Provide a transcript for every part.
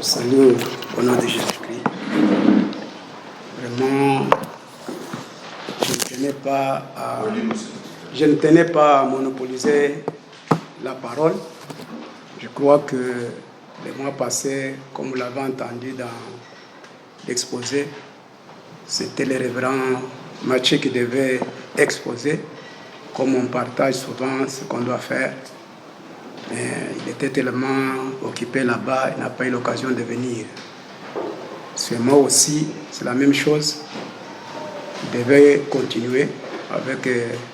Salut au nom de Jésus-Christ. Vraiment, je ne tenais pas à monopoliser la parole. Je crois que les mois passés, comme vous l'avez entendu dans l'exposé, c'était le révérend Mathieu qui devait exposer, comme on partage souvent ce qu'on doit faire. Mais il était tellement occupé là-bas, il n'a pas eu l'occasion de venir. C'est moi aussi, c'est la même chose. Je devais continuer avec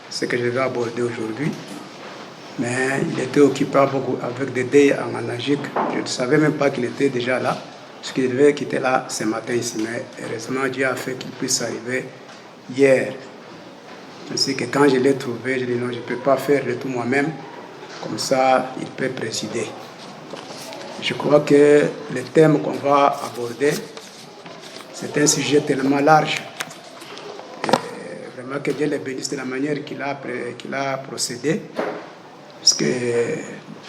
ce que je vais aborder aujourd'hui. Mais il était occupé avec des deuils en Angique. Je ne savais même pas qu'il était déjà là, parce qu'il devait quitter là ce matin ici. Mais heureusement, Dieu a fait qu'il puisse arriver hier. Ainsi que quand je l'ai trouvé, je dis non, je ne peux pas faire le tout moi-même. Comme ça, il peut présider. Je crois que le thème qu'on va aborder, c'est un sujet tellement large. Et vraiment que Dieu le bénisse de la manière qu'il a procédé. Parce que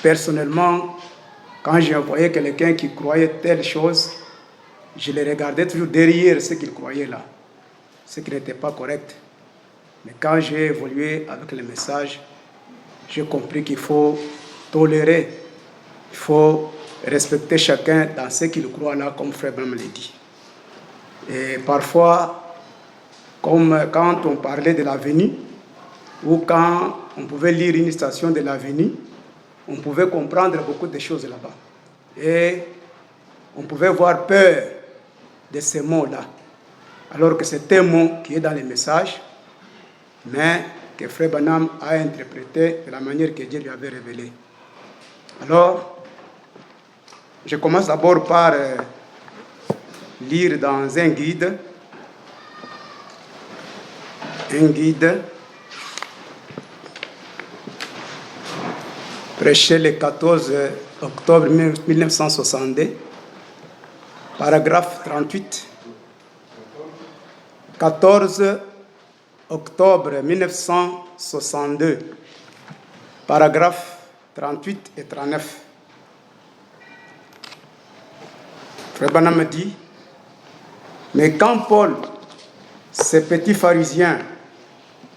personnellement, quand j'ai envoyé quelqu'un qui croyait telle chose, je le regardais toujours derrière ce qu'il croyait là, ce qui n'était pas correct. Mais quand j'ai évolué avec le message, j'ai compris qu'il faut tolérer, il faut respecter chacun dans ce qu'il croit là, comme Frère Branham l'a dit. Et parfois, comme quand on parlait de l'avenir, ou quand on pouvait lire une citation de l'avenir, on pouvait comprendre beaucoup de choses là-bas. Et on pouvait voir peur de ces mots-là, alors que c'est un mot qui est dans les messages, mais que Frère Branham a interprété de la manière que Dieu lui avait révélée. Alors, je commence d'abord par lire dans un guide prêché le 14 octobre 1962, paragraphe 38. 14 octobre 1962, paragraphes 38 et 39. Frère Branham dit, mais quand Paul, ce petit pharisien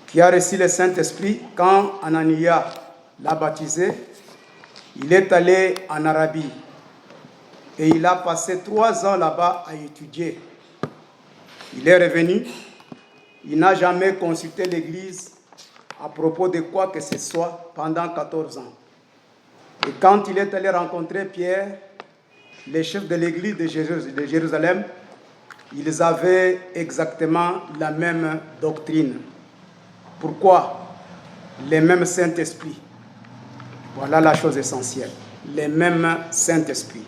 qui a reçu le Saint-Esprit, quand Anania l'a baptisé, il est allé en Arabie et il a passé 3 ans là-bas à étudier. Il est revenu. Il n'a jamais consulté l'Église à propos de quoi que ce soit pendant 14 ans. Et quand il est allé rencontrer Pierre, les chefs de l'Église de Jérusalem, ils avaient exactement la même doctrine. Pourquoi? Les mêmes Saint-Esprit. Voilà la chose essentielle. Les mêmes Saint-Esprit.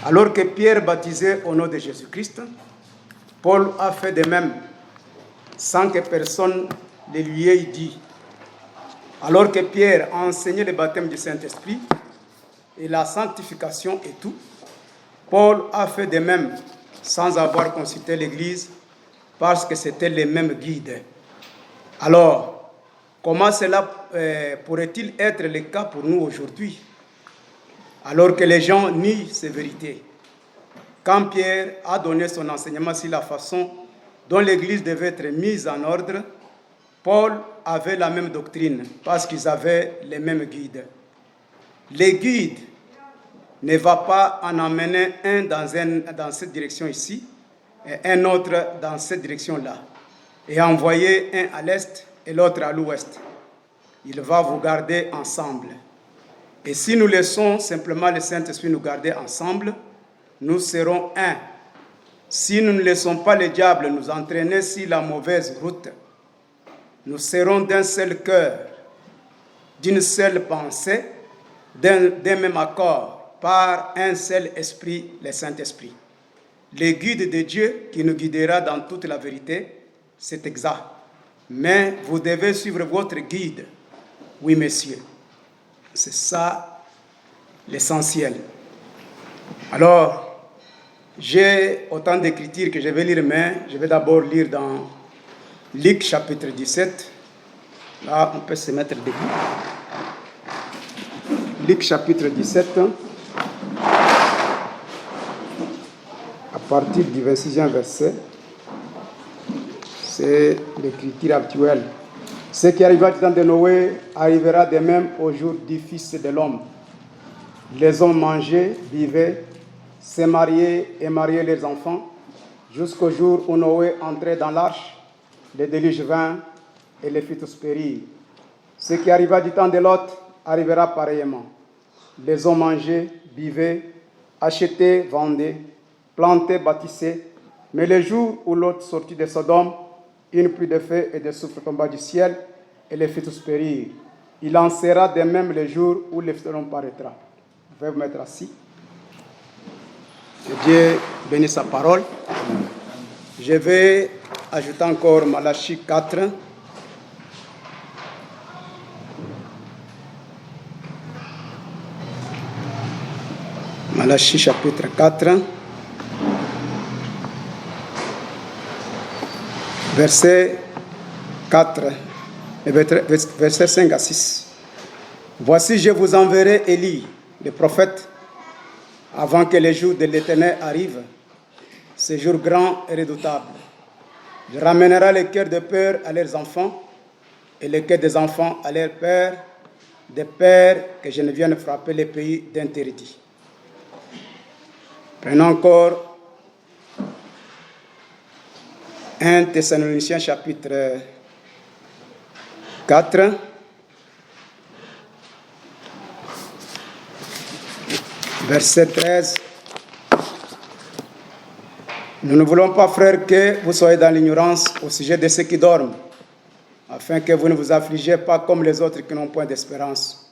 Alors que Pierre baptisait au nom de Jésus-Christ, Paul a fait de même, sans que personne ne lui ait dit. Alors que Pierre a enseigné le baptême du Saint-Esprit et la sanctification et tout, Paul a fait de même sans avoir consulté l'Église parce que c'était les mêmes guides. Alors, comment cela pourrait-il être le cas pour nous aujourd'hui, alors que les gens nient ces vérités? Quand Pierre a donné son enseignement sur la façon dont l'Église devait être mise en ordre, Paul avait la même doctrine parce qu'ils avaient les mêmes guides. Les guides ne vont pas en emmener un dans cette direction ici et un autre dans cette direction-là et envoyer un à l'est et l'autre à l'ouest. Il va vous garder ensemble. Et si nous laissons simplement le Saint-Esprit nous garder ensemble, nous serons un. Si nous ne laissons pas le diable nous entraîner sur la mauvaise route, nous serons d'un seul cœur, d'une seule pensée, d'un même accord, par un seul esprit, le Saint-Esprit. Le guide de Dieu qui nous guidera dans toute la vérité, c'est exact. Mais vous devez suivre votre guide. Oui, messieurs. C'est ça l'essentiel. Alors, j'ai autant d'écritures que je vais lire, mais je vais d'abord lire dans Luc chapitre 17. Là, on peut se mettre debout. Luc chapitre 17. partir du 26e verset, c'est l'écriture actuelle. Ce qui arriva du temps de Noé arrivera de même au jour du Fils de l'homme. Les hommes mangeaient, buvaient, se mariaient et mariaient leurs enfants, jusqu'au jour où Noé entrait dans l'arche, le déluge vint et les fit tous périr. Ce qui arriva du temps de Lot arrivera pareillement. Les hommes mangeaient, buvaient, achetaient, vendaient, plantaient, bâtissaient. Mais le jour où Lot sortit de Sodome, une pluie de feu et de soufre tomba du ciel et les fit tous périr. Il en sera de même le jour où le Fils de l'homme paraîtra. Je vais vous mettre assis. Que Dieu bénisse sa parole. Je vais ajouter encore Malachie 4. Malachie chapitre 4. Verset 4, verset 5 à 6. Voici, je vous enverrai Élie, le prophète, avant que les jours de l'Éternel arrivent, ce jour grand et redoutable. Je ramènerai les cœurs de peur à leurs enfants et les cœurs des enfants à leurs pères, des pères que je ne vienne frapper les pays d'interdit. Prenons encore 1 Thessaloniciens chapitre 4, verset 13. Nous ne voulons pas, frères, que vous soyez dans l'ignorance au sujet de ceux qui dorment, afin que vous ne vous affligez pas comme les autres qui n'ont point d'espérance.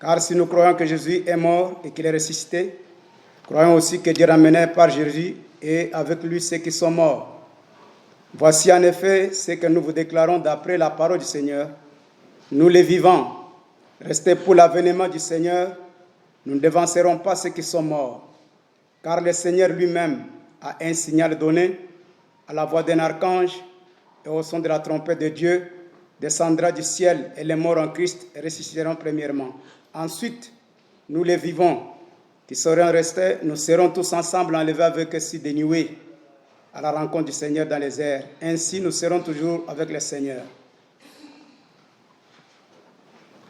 Car si nous croyons que Jésus est mort et qu'il est ressuscité, croyons aussi que Dieu ramène par Jésus et avec lui ceux qui sont morts. Voici en effet ce que nous vous déclarons d'après la parole du Seigneur. Nous les vivants, restés pour l'avènement du Seigneur, nous ne devancerons pas ceux qui sont morts. Car le Seigneur lui-même a un signal donné, à la voix d'un archange et au son de la trompette de Dieu, descendra du ciel et les morts en Christ ressusciteront premièrement. Ensuite, nous les vivants, qui seront restés, nous serons tous ensemble enlevés avec eux sur des nuées, à la rencontre du Seigneur dans les airs. Ainsi, nous serons toujours avec le Seigneur.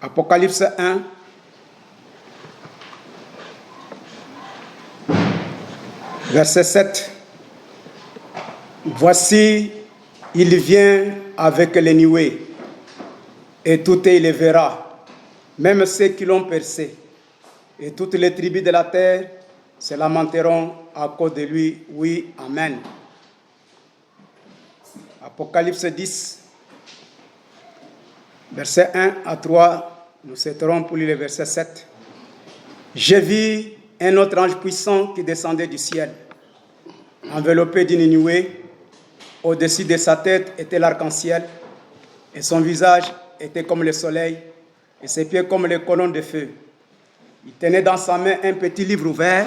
Apocalypse 1. Verset 7. Voici, il vient avec les nuées, et tout il les verra, même ceux qui l'ont percé. Et toutes les tribus de la terre se lamenteront à cause de lui. Oui, amen. Apocalypse 10, verset 1 à 3, nous citerons pour lire le verset 7. J'ai vu un autre ange puissant qui descendait du ciel, enveloppé d'une nuée. Au-dessus de sa tête était l'arc-en-ciel, et son visage était comme le soleil, et ses pieds comme les colonnes de feu. Il tenait dans sa main un petit livre ouvert.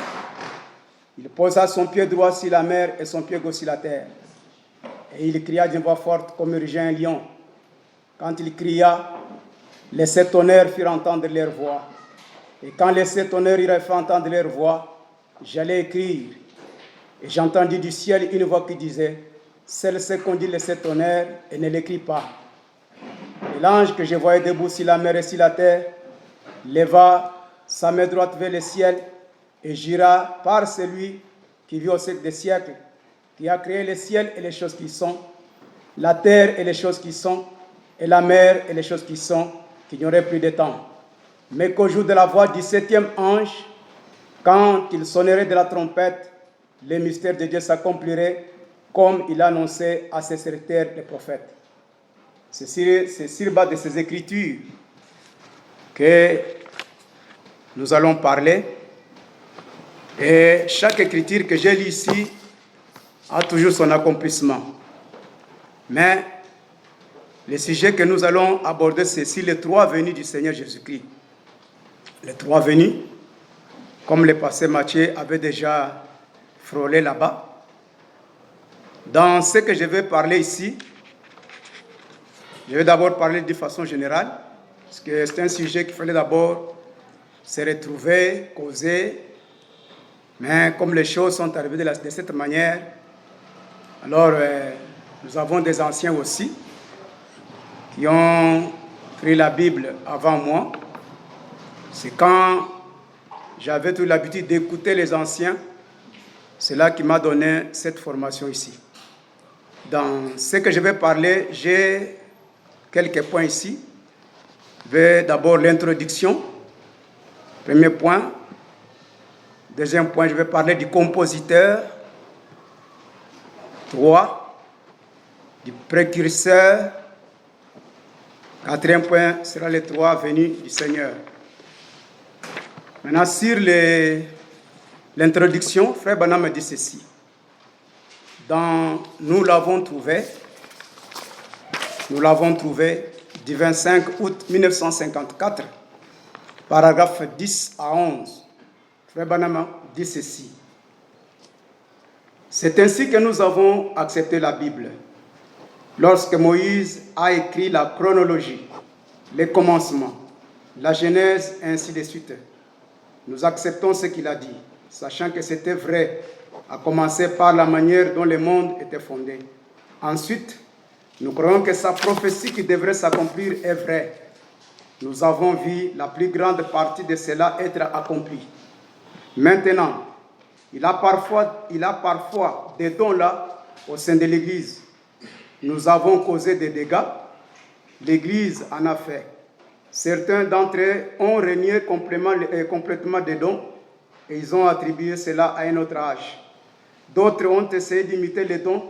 Il posa son pied droit sur la mer et son pied gauche sur la terre. Et il cria d'une voix forte comme rugit un lion. Quand il cria, les sept tonnerres firent entendre leur voix. Et quand les sept tonnerres eurent fait entendre leur voix, j'allais écrire. Et j'entendis du ciel une voix qui disait, celle-ci conduit les sept tonnerres et ne l'écrit pas. Et l'ange que je voyais debout sur la mer et sur la terre leva sa main droite vers le ciel et jura par celui qui vit au siècle des siècles, qui a créé le ciel et les choses qui sont, la terre et les choses qui sont, et la mer et les choses qui sont, qu'il n'y aurait plus de temps. Mais qu'au jour de la voix du septième ange, quand il sonnerait de la trompette, les mystères de Dieu s'accompliraient comme il annonçait à ses serviteurs les prophètes. C'est sur base de ces écritures que nous allons parler. Et chaque écriture que j'ai lue ici a toujours son accomplissement. Mais le sujet que nous allons aborder, c'est sur les trois venues du Seigneur Jésus-Christ. Les trois venues, comme le pasteur Matthieu avait déjà frôlé là-bas. Dans ce que je vais parler ici, je vais d'abord parler de façon générale, parce que c'est un sujet qu'il fallait d'abord se retrouver, causer, Mais comme les choses sont arrivées de cette manière, alors nous avons des anciens aussi qui ont pris la Bible avant moi. C'est quand j'avais toute l'habitude d'écouter les anciens, c'est là qui m'a donné cette formation ici. Dans ce que je vais parler, j'ai quelques points ici. Je vais d'abord l'introduction, premier point. Deuxième point, je vais parler du compositeur. 3, du précurseur. Quatrième point sera les 3 venues du Seigneur. Maintenant, sur l'introduction, Frère Branham me dit ceci. Nous l'avons trouvé du 25 août 1954, paragraphe 10 à 11. Frère Branham dit ceci. C'est ainsi que nous avons accepté la Bible. Lorsque Moïse a écrit la chronologie, les commencements, la Genèse, ainsi de suite, nous acceptons ce qu'il a dit, sachant que c'était vrai, à commencer par la manière dont le monde était fondé. Ensuite, nous croyons que sa prophétie qui devrait s'accomplir est vraie. Nous avons vu la plus grande partie de cela être accomplie. Maintenant, il a parfois des dons là au sein de l'Église. Nous avons causé des dégâts. L'Église en a fait. Certains d'entre eux ont renié complètement des dons et ils ont attribué cela à un autre âge. D'autres ont essayé d'imiter les dons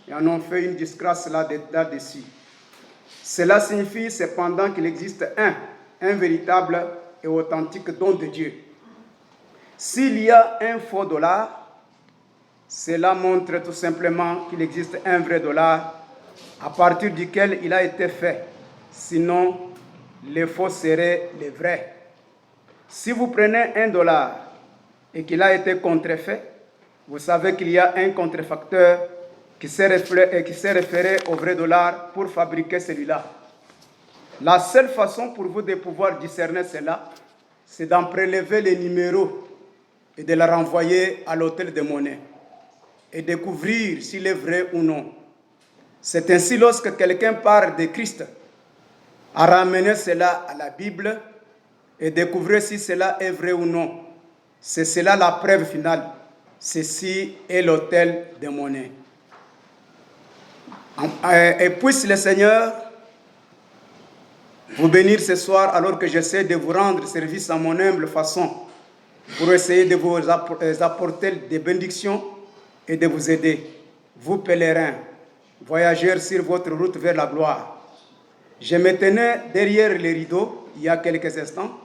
et en ont fait une disgrâce là-dessus. Cela signifie cependant qu'il existe un véritable et authentique don de Dieu. S'il y a un faux dollar, cela montre tout simplement qu'il existe un vrai dollar à partir duquel il a été fait. Sinon, les faux seraient les vrais. Si vous prenez $1 et qu'il a été contrefait, vous savez qu'il y a un contrefacteur qui s'est référé au vrai dollar pour fabriquer celui-là. La seule façon pour vous de pouvoir discerner cela, c'est d'en prélever les numéros et de le renvoyer à l'hôtel de monnaie et découvrir s'il est vrai ou non. C'est ainsi lorsque quelqu'un parle de Christ, à ramener cela à la Bible et découvrir si cela est vrai ou non. C'est cela la preuve finale. Ceci est l'hôtel de monnaie. Et puisse le Seigneur vous bénir ce soir alors que j'essaie de vous rendre service à mon humble façon pour essayer de vous apporter des bénédictions et de vous aider, vous pèlerins, voyageurs sur votre route vers la gloire. Je me tenais derrière les rideaux il y a quelques instants,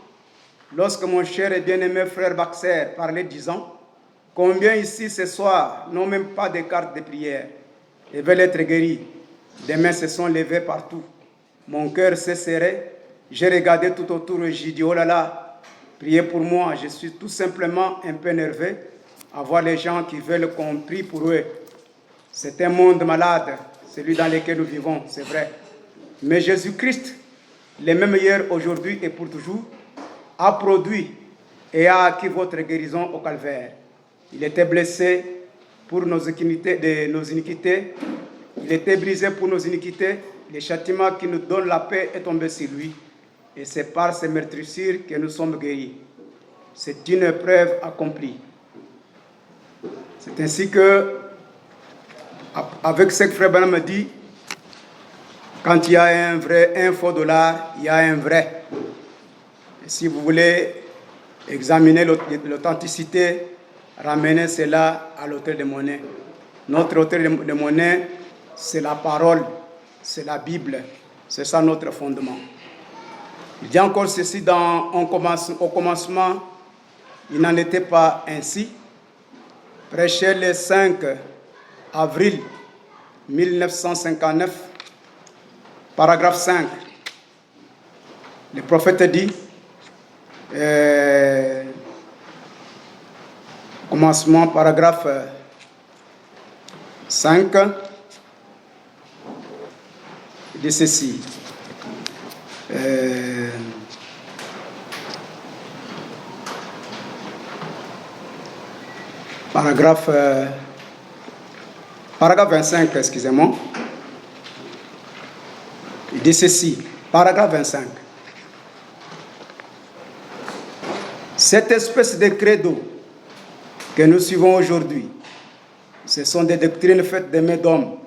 lorsque mon cher et bien-aimé frère Baxter parlait disant « Combien ici ce soir n'ont même pas de carte de prière et veulent être guéris. Des mains se sont levées partout. Mon cœur s'est serré. J'ai regardé tout autour et j'ai dit « Oh là là, priez pour moi. Je suis tout simplement un peu nerveux à voir les gens qui veulent qu'on prie pour eux. C'est un monde malade, celui dans lequel nous vivons, c'est vrai. Mais Jésus-Christ, le même hier, aujourd'hui et pour toujours, a produit et a acquis votre guérison au calvaire. Il était blessé pour nos iniquités. Il était brisé pour nos iniquités. Le châtiment qui nous donne la paix est tombé sur lui. Et c'est par ses meurtrissures que nous sommes guéris. C'est une épreuve accomplie. C'est ainsi que, avec ce que Frère Branham me dit, quand il y a un faux dollar, il y a un vrai. Et si vous voulez examiner l'authenticité, ramenez cela à l'hôtel de monnaie. Notre hôtel de monnaie, c'est la parole, c'est la Bible. C'est ça notre fondement. Il dit encore ceci au commencement, il n'en était pas ainsi. Prêché le 5 avril 1959, paragraphe 5. Le prophète dit, commencement, paragraphe 5, il dit ceci. Paragraphe 25, excusez-moi. Il dit ceci, paragraphe 25. Cette espèce de credo que nous suivons aujourd'hui, ce sont des doctrines faites de mains d'hommes.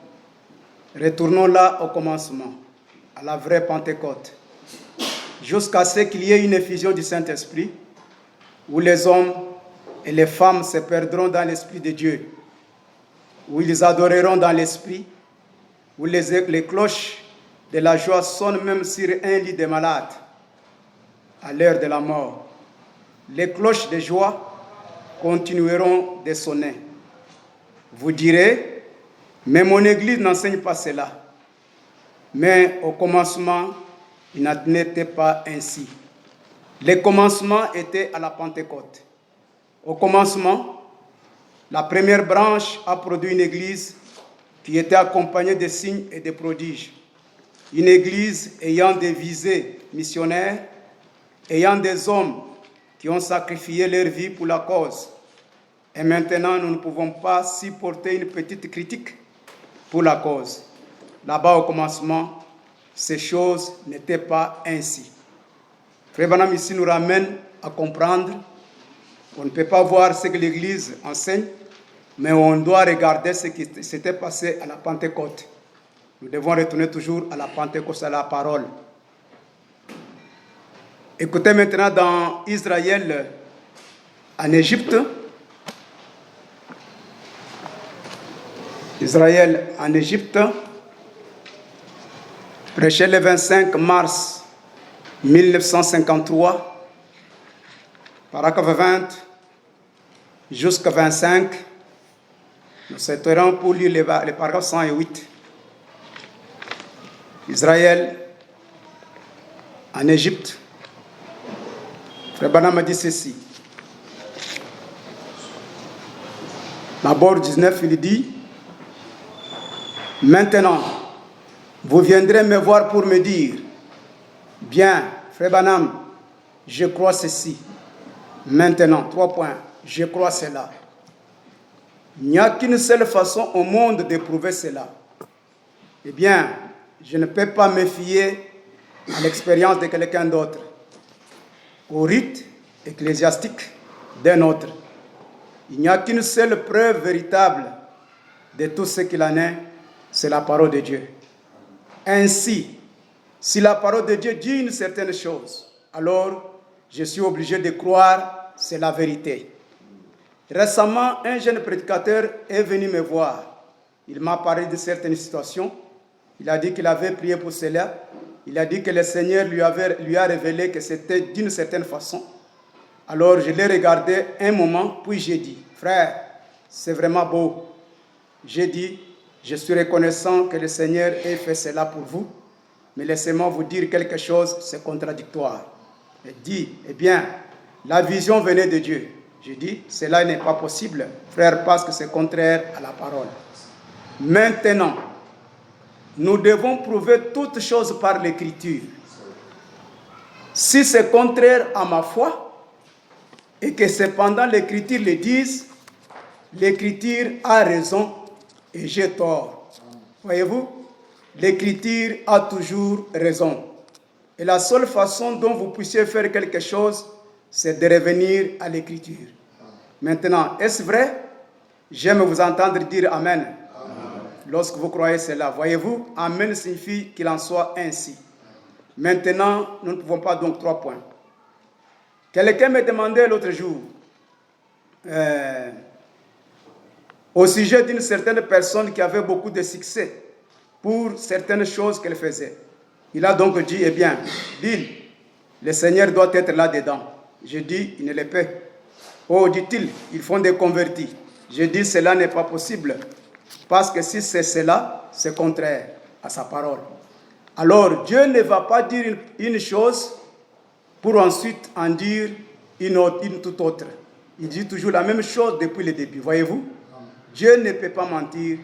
Retournons là au commencement, à la vraie Pentecôte, jusqu'à ce qu'il y ait une effusion du Saint-Esprit, où les hommes et les femmes se perdront dans l'Esprit de Dieu, où ils adoreront dans l'Esprit, où les cloches de la joie sonnent même sur un lit de malade, à l'heure de la mort. Les cloches de joie continueront de sonner. Vous direz, mais mon Église n'enseigne pas cela. Mais au commencement, il n'était pas ainsi. Le commencement était à la Pentecôte. Au commencement, la première branche a produit une Église qui était accompagnée de signes et de prodiges. Une Église ayant des visées missionnaires, ayant des hommes qui ont sacrifié leur vie pour la cause. Et maintenant, nous ne pouvons pas supporter une petite critique pour la cause. Là-bas, au commencement, ces choses n'étaient pas ainsi. Frère Branham ici nous ramène à comprendre qu'on ne peut pas voir ce que l'Église enseigne, mais on doit regarder ce qui s'était passé à la Pentecôte. Nous devons retourner toujours à la Pentecôte, à la parole. Écoutez maintenant dans Israël, en Égypte. Israël en Égypte, prêché le 25 mars 1953, paragraphe 20 jusqu'à 25. Nous souhaiterons pour lire les paragraphes 108. Israël en Égypte. Frère Branham a dit ceci. D'abord 19, il dit, maintenant, vous viendrez me voir pour me dire, bien, Frère Branham, je crois ceci. Maintenant, 3 points, je crois cela. Il n'y a qu'une seule façon au monde de prouver cela. Eh bien, je ne peux pas me fier à l'expérience de quelqu'un d'autre, au rite ecclésiastique d'un autre. Il n'y a qu'une seule preuve véritable de tout ce qu'il en est, c'est la parole de Dieu. Ainsi, si la parole de Dieu dit une certaine chose, alors je suis obligé de croire, c'est la vérité. Récemment, un jeune prédicateur est venu me voir. Il m'a parlé de certaines situations. Il a dit qu'il avait prié pour cela. Il a dit que le Seigneur lui a révélé que c'était d'une certaine façon. Alors je l'ai regardé un moment, puis j'ai dit, frère, c'est vraiment beau. J'ai dit, je suis reconnaissant que le Seigneur ait fait cela pour vous, mais laissez-moi vous dire quelque chose, c'est contradictoire. Il dit, eh bien, la vision venait de Dieu. J'ai dit, cela n'est pas possible, frère, parce que c'est contraire à la parole. Maintenant, nous devons prouver toutes choses par l'Écriture. Si c'est contraire à ma foi, et que cependant l'Écriture le dise, l'Écriture a raison et j'ai tort. Voyez-vous, l'Écriture a toujours raison. Et la seule façon dont vous puissiez faire quelque chose, c'est de revenir à l'Écriture. Maintenant, est-ce vrai? J'aime vous entendre dire Amen. Amen. Lorsque vous croyez cela, voyez-vous, Amen signifie qu'il en soit ainsi. Maintenant, nous ne pouvons pas donc 3 points. Quelqu'un me demandait l'autre jour, au sujet d'une certaine personne qui avait beaucoup de succès pour certaines choses qu'elle faisait. Il a donc dit, eh bien, Bill, le Seigneur doit être là-dedans. Je dis, il ne le peut. Oh, dit-il, ils font des convertis. Je dis, cela n'est pas possible. Parce que si c'est cela, c'est contraire à sa parole. Alors, Dieu ne va pas dire une chose pour ensuite en dire une toute autre. Il dit toujours la même chose depuis le début. Voyez-vous? Dieu ne peut pas mentir.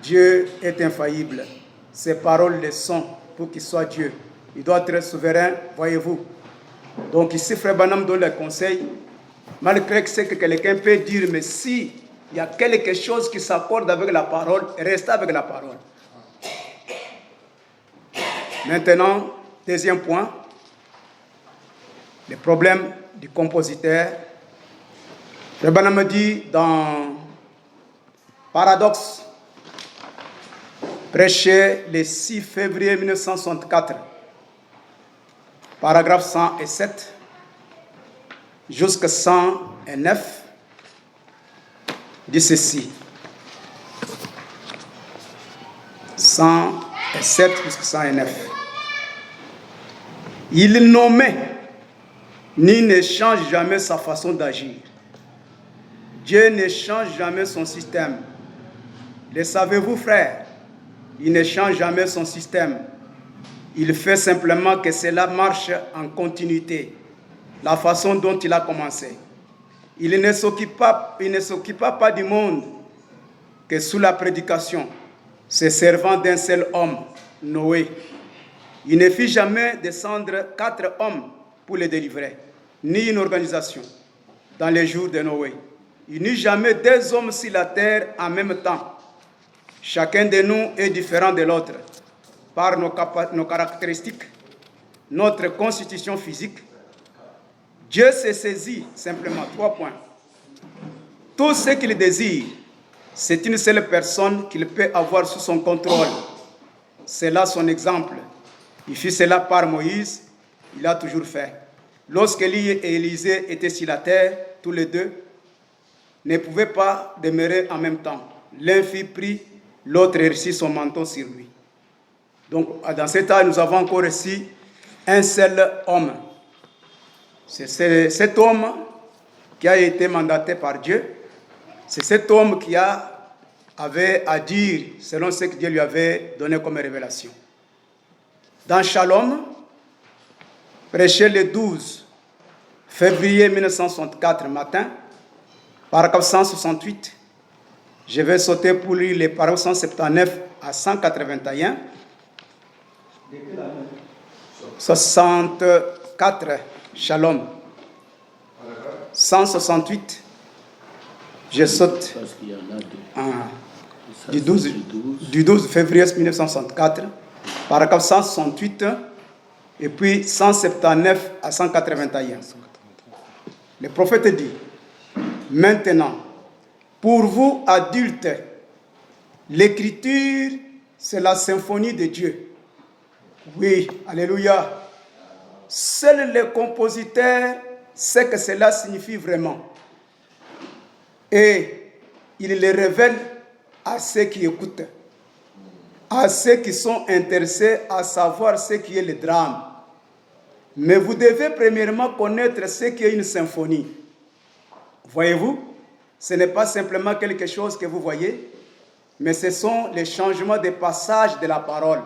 Dieu est infaillible. Ses paroles le sont pour qu'il soit Dieu. Il doit être souverain, voyez-vous. Donc ici, Frère Branham donne le conseil, malgré ce que quelqu'un peut dire, mais si il y a quelque chose qui s'accorde avec la parole, restez avec la parole. Maintenant, deuxième point, le problème du compositeur. Le Branham dit dans Paradoxe, prêché le 6 février 1964, paragraphe 107 jusqu'à 109, dit ceci. 107 jusqu'à 109. Il nommait ni ne change jamais sa façon d'agir. Dieu ne change jamais son système. Le savez-vous, frère? Il ne change jamais son système. Il fait simplement que cela marche en continuité, la façon dont il a commencé. Il ne s'occupa pas du monde que sous la prédication, se servant d'un seul homme, Noé. Il ne fit jamais descendre 4 hommes pour les délivrer, ni une organisation dans les jours de Noé. Il n'y eut jamais 2 hommes sur la terre en même temps. Chacun de nous est différent de l'autre par nos caractéristiques, notre constitution physique. Dieu se saisit simplement 3 points. Tout ce qu'il désire, c'est une seule personne qu'il peut avoir sous son contrôle. C'est là son exemple. Il fit cela par Moïse, il a toujours fait. Lorsqu'Élie et Élisée étaient sur la terre, tous les deux ne pouvaient pas demeurer en même temps. L'un fit pris, l'autre reçut son manteau sur lui. Donc, dans cet âge, nous avons encore reçu un seul homme. C'est cet homme qui a été mandaté par Dieu. C'est cet homme qui avait à dire selon ce que Dieu lui avait donné comme révélation. Dans Shalom, prêché le 12 février 1964 matin, paragraphe 168, je vais sauter pour lire les paragraphes 179 à 181. 64, Shalom. 168, je saute. Du 12 février 1964, paragraphe 168, et puis 179 à 181. Le prophète dit, maintenant, pour vous, adultes, l'écriture, c'est la symphonie de Dieu. Oui, alléluia. Seul le compositeur sait que cela signifie vraiment. Et il le révèle à ceux qui écoutent, à ceux qui sont intéressés à savoir ce qui est le drame. Mais vous devez premièrement connaître ce qui est une symphonie. Voyez-vous, ce n'est pas simplement quelque chose que vous voyez, mais ce sont les changements de passage de la parole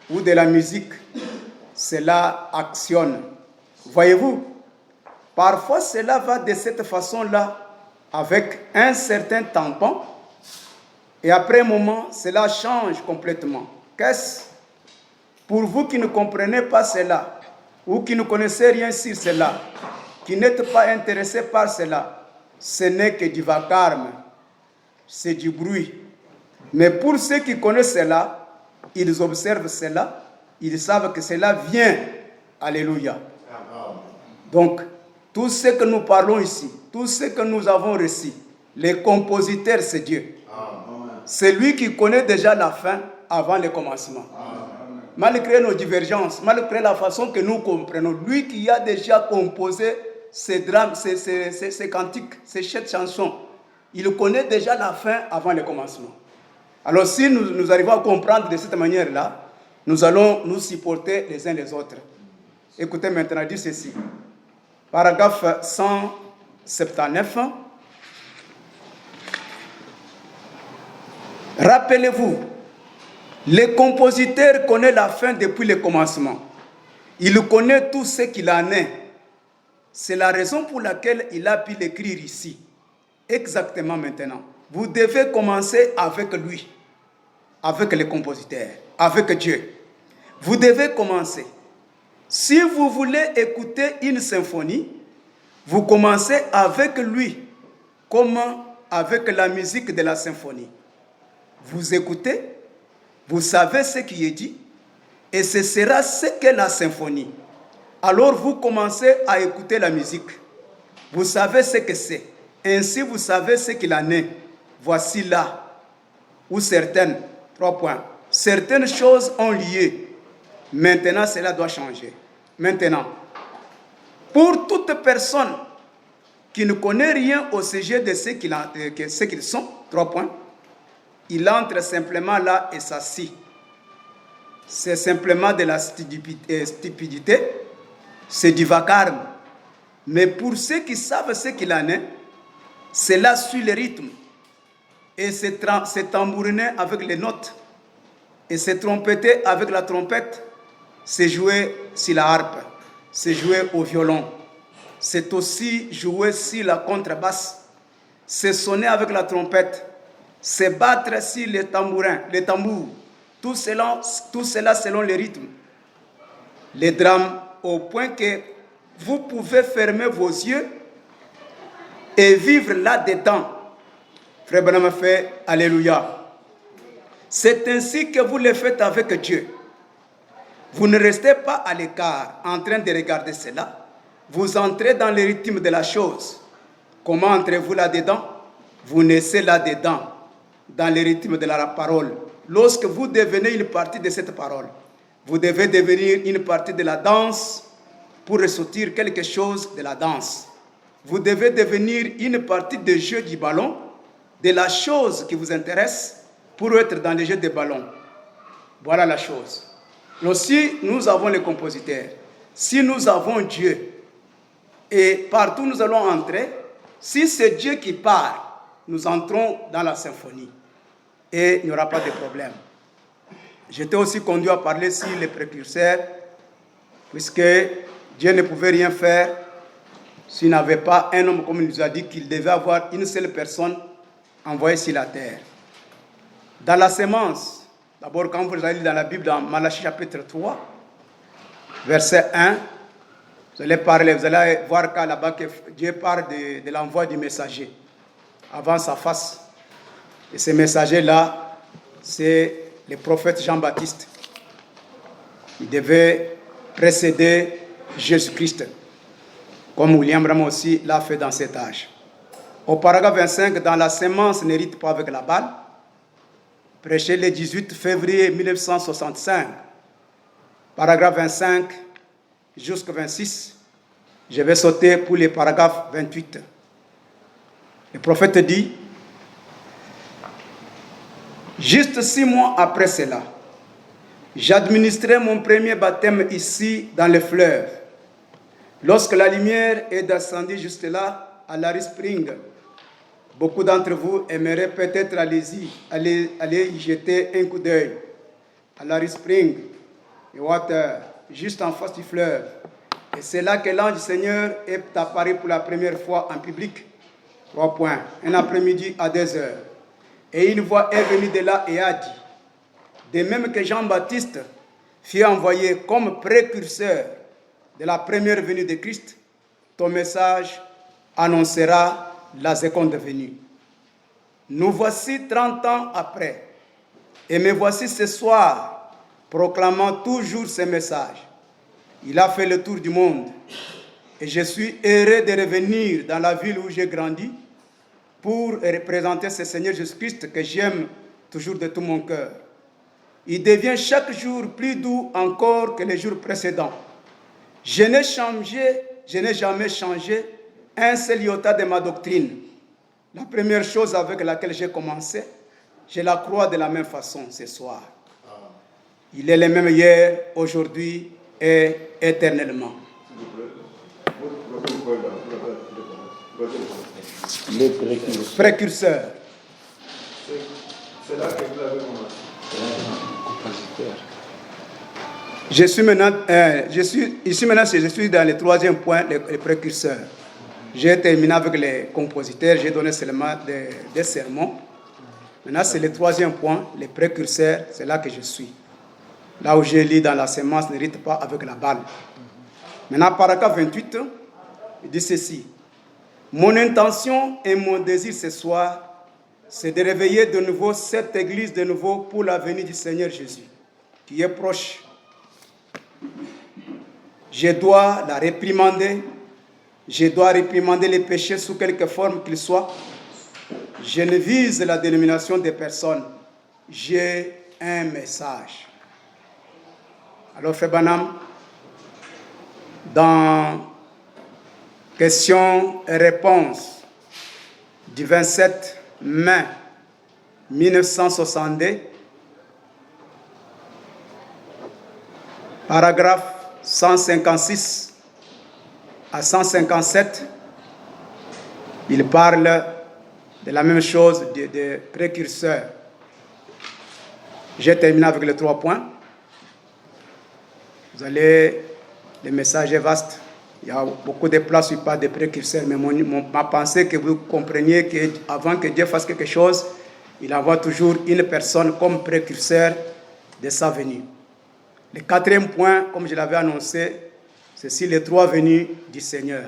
ou de la musique. Cela actionne. Voyez-vous, parfois cela va de cette façon-là avec un certain tampon et après un moment, cela change complètement. Qu'est-ce? Pour vous qui ne comprenez pas cela ou qui ne connaissez rien sur cela, qui n'êtes pas intéressés par cela, ce n'est que du vacarme, c'est du bruit. Mais pour ceux qui connaissent cela, ils observent cela, ils savent que cela vient. Alléluia. Donc, tout ce que nous parlons ici, tout ce que nous avons reçu, les compositeurs, c'est Dieu. C'est lui qui connaît déjà la fin avant le commencement. Malgré nos divergences, malgré la façon que nous comprenons, lui qui a déjà composé ces drames, ces cantiques, ces 7 chansons, il connaît déjà la fin avant le commencement. Alors si nous arrivons à comprendre de cette manière-là, nous allons nous supporter les uns les autres. Écoutez maintenant, dit ceci. Paragraphe 179. Rappelez-vous, le compositeur connaît la fin depuis le commencement. Il connaît tout ce qu'il en est. C'est la raison pour laquelle il a pu l'écrire ici. Exactement maintenant. Vous devez commencer avec lui, avec le compositeur, avec Dieu. Vous devez commencer. Si vous voulez écouter une symphonie, vous commencez avec lui, comme avec la musique de la symphonie. Vous écoutez, vous savez ce qui est dit, et ce sera ce qu'est la symphonie. Alors vous commencez à écouter la musique. Vous savez ce que c'est. Ainsi vous savez ce qu'il en est. Voici là où certaines, 3 points, certaines choses ont lieu. Maintenant, cela doit changer. Maintenant, pour toute personne qui ne connaît rien au sujet de ce qu'ils sont, 3 points, il entre simplement là et s'assit. C'est simplement de la stupidité, c'est du vacarme. Mais pour ceux qui savent ce qu'il en est, c'est là sur le rythme. Et c'est tambouriner avec les notes. Et c'est trompeter avec la trompette. C'est jouer sur la harpe. C'est jouer au violon. C'est aussi jouer sur la contrebasse. C'est sonner avec la trompette. C'est battre sur les tambours. Tout cela selon le rythme. Les drames, au point que vous pouvez fermer vos yeux et vivre là-dedans. Frère Branham fait Alléluia. C'est ainsi que vous le faites avec Dieu. Vous ne restez pas à l'écart en train de regarder cela. Vous entrez dans le rythme de la chose. Comment entrez-vous là-dedans? Vous naissez là-dedans, dans le rythme de la parole. Lorsque vous devenez une partie de cette parole, vous devez devenir une partie de la danse pour ressortir quelque chose de la danse. Vous devez devenir une partie du jeu du ballon, de la chose qui vous intéresse, pour être dans le jeu des ballons. Voilà la chose. Donc, si nous avons les compositeurs, si nous avons Dieu, et partout nous allons entrer, si c'est Dieu qui parle, nous entrons dans la symphonie. Et il n'y aura pas de problème. J'étais aussi conduit à parler sur les précurseurs, puisque Dieu ne pouvait rien faire s'il n'avait pas un homme, comme il nous a dit, qu'il devait avoir une seule personne envoyée sur la terre. Dans la sémence, d'abord quand vous allez dans la Bible, dans Malachie chapitre 3, verset 1, vous allez voir qu'à là-bas que Dieu parle de l'envoi du messager avant sa face. Et ce messager-là, c'est le prophète Jean-Baptiste. Il devait précéder Jésus-Christ, comme William Branham aussi l'a fait dans cet âge. Au paragraphe 25, dans la sémence n'hérite pas avec la balle, prêché le 18 février 1965, paragraphe 25 jusqu'au 26, je vais sauter pour le paragraphe 28. Le prophète dit, juste 6 mois après cela, j'administrais mon premier baptême ici dans le fleuve. Lorsque la lumière est descendue juste là, à Larry Spring, beaucoup d'entre vous aimeraient peut-être aller y jeter un coup d'œil. À Larry Spring, et Water, juste en face du fleuve. Et c'est là que l'ange du Seigneur est apparu pour la première fois en public. 3 points. Un après-midi à 2 heures. Et une voix est venue de là et a dit, de même que Jean-Baptiste fut envoyé comme précurseur de la première venue de Christ, ton message annoncera la seconde venue. Nous voici 30 ans après, et me voici ce soir proclamant toujours ce message. Il a fait le tour du monde, et je suis heureux de revenir dans la ville où j'ai grandi pour représenter ce Seigneur Jésus-Christ que j'aime toujours de tout mon cœur. Il devient chaque jour plus doux encore que les jours précédents. Je n'ai jamais changé un seul iota de ma doctrine. La première chose avec laquelle j'ai commencé, je la crois de la même façon ce soir. Il est le même hier, aujourd'hui et éternellement. Les précurseurs. C'est là que vous avez commencé. Je suis dans le 3e point, les précurseurs. J'ai terminé avec les compositeurs, j'ai donné seulement des sermons. Maintenant, c'est le 3e point, les précurseurs, c'est là que je suis. Là où j'ai lu dans la sémence, n'hérite pas avec la balle. Maintenant, paragraphe 28, il dit ceci. Mon intention et mon désir ce soir, c'est de réveiller de nouveau cette église de nouveau pour la venue du Seigneur Jésus, qui est proche. Je dois la réprimander. Je dois réprimander les péchés sous quelque forme qu'ils soient. Je ne vise la dénomination des personnes. J'ai un message. Alors, Frère Branham, dans questions et réponses du 27 mai 1962, paragraphe 156 à 157, il parle de la même chose des précurseurs. J'ai terminé avec les 3 points. Vous allez, le message est vaste. Il y a beaucoup de places où il parle des précurseurs, mais ma pensée que vous compreniez qu'avant que Dieu fasse quelque chose, il envoie toujours une personne comme précurseur de sa venue. Le 4e point, comme je l'avais annoncé, c'est sur les 3 venues du Seigneur.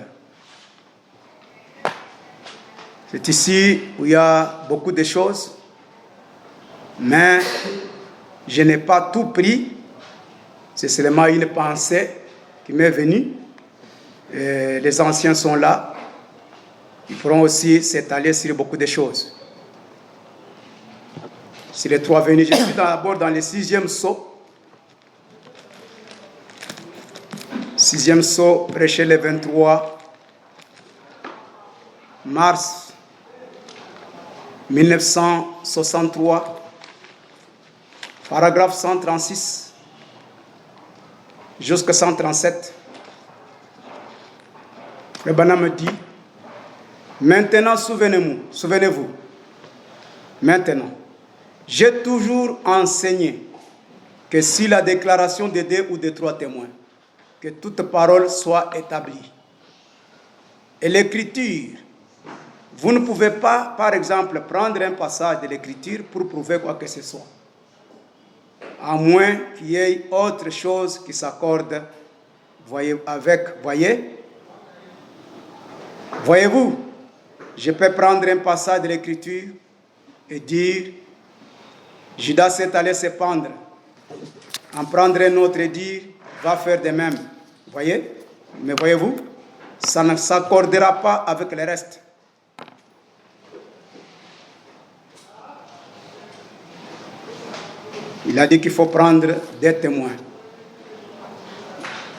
C'est ici où il y a beaucoup de choses, mais je n'ai pas tout pris. C'est seulement une pensée qui m'est venue. Et les anciens sont là. Ils pourront aussi s'étaler sur beaucoup de choses. Sur les 3 venues, je suis d'abord dans le 6e sceau. 6e sceau, prêché le 23 mars 1963, paragraphe 136 jusqu'à 137. Le Branham me dit, maintenant souvenez-vous, maintenant, j'ai toujours enseigné que si la déclaration de 2 ou de 3 témoins, que toute parole soit établie. Et l'écriture, vous ne pouvez pas, par exemple, prendre un passage de l'écriture pour prouver quoi que ce soit. À moins qu'il y ait autre chose qui s'accorde, voyez-vous, je peux prendre un passage de l'écriture et dire, Judas s'est allé se pendre. En prendre un autre et dire, va faire de même. Voyez? Mais voyez-vous, ça ne s'accordera pas avec le reste. Il a dit qu'il faut prendre des témoins.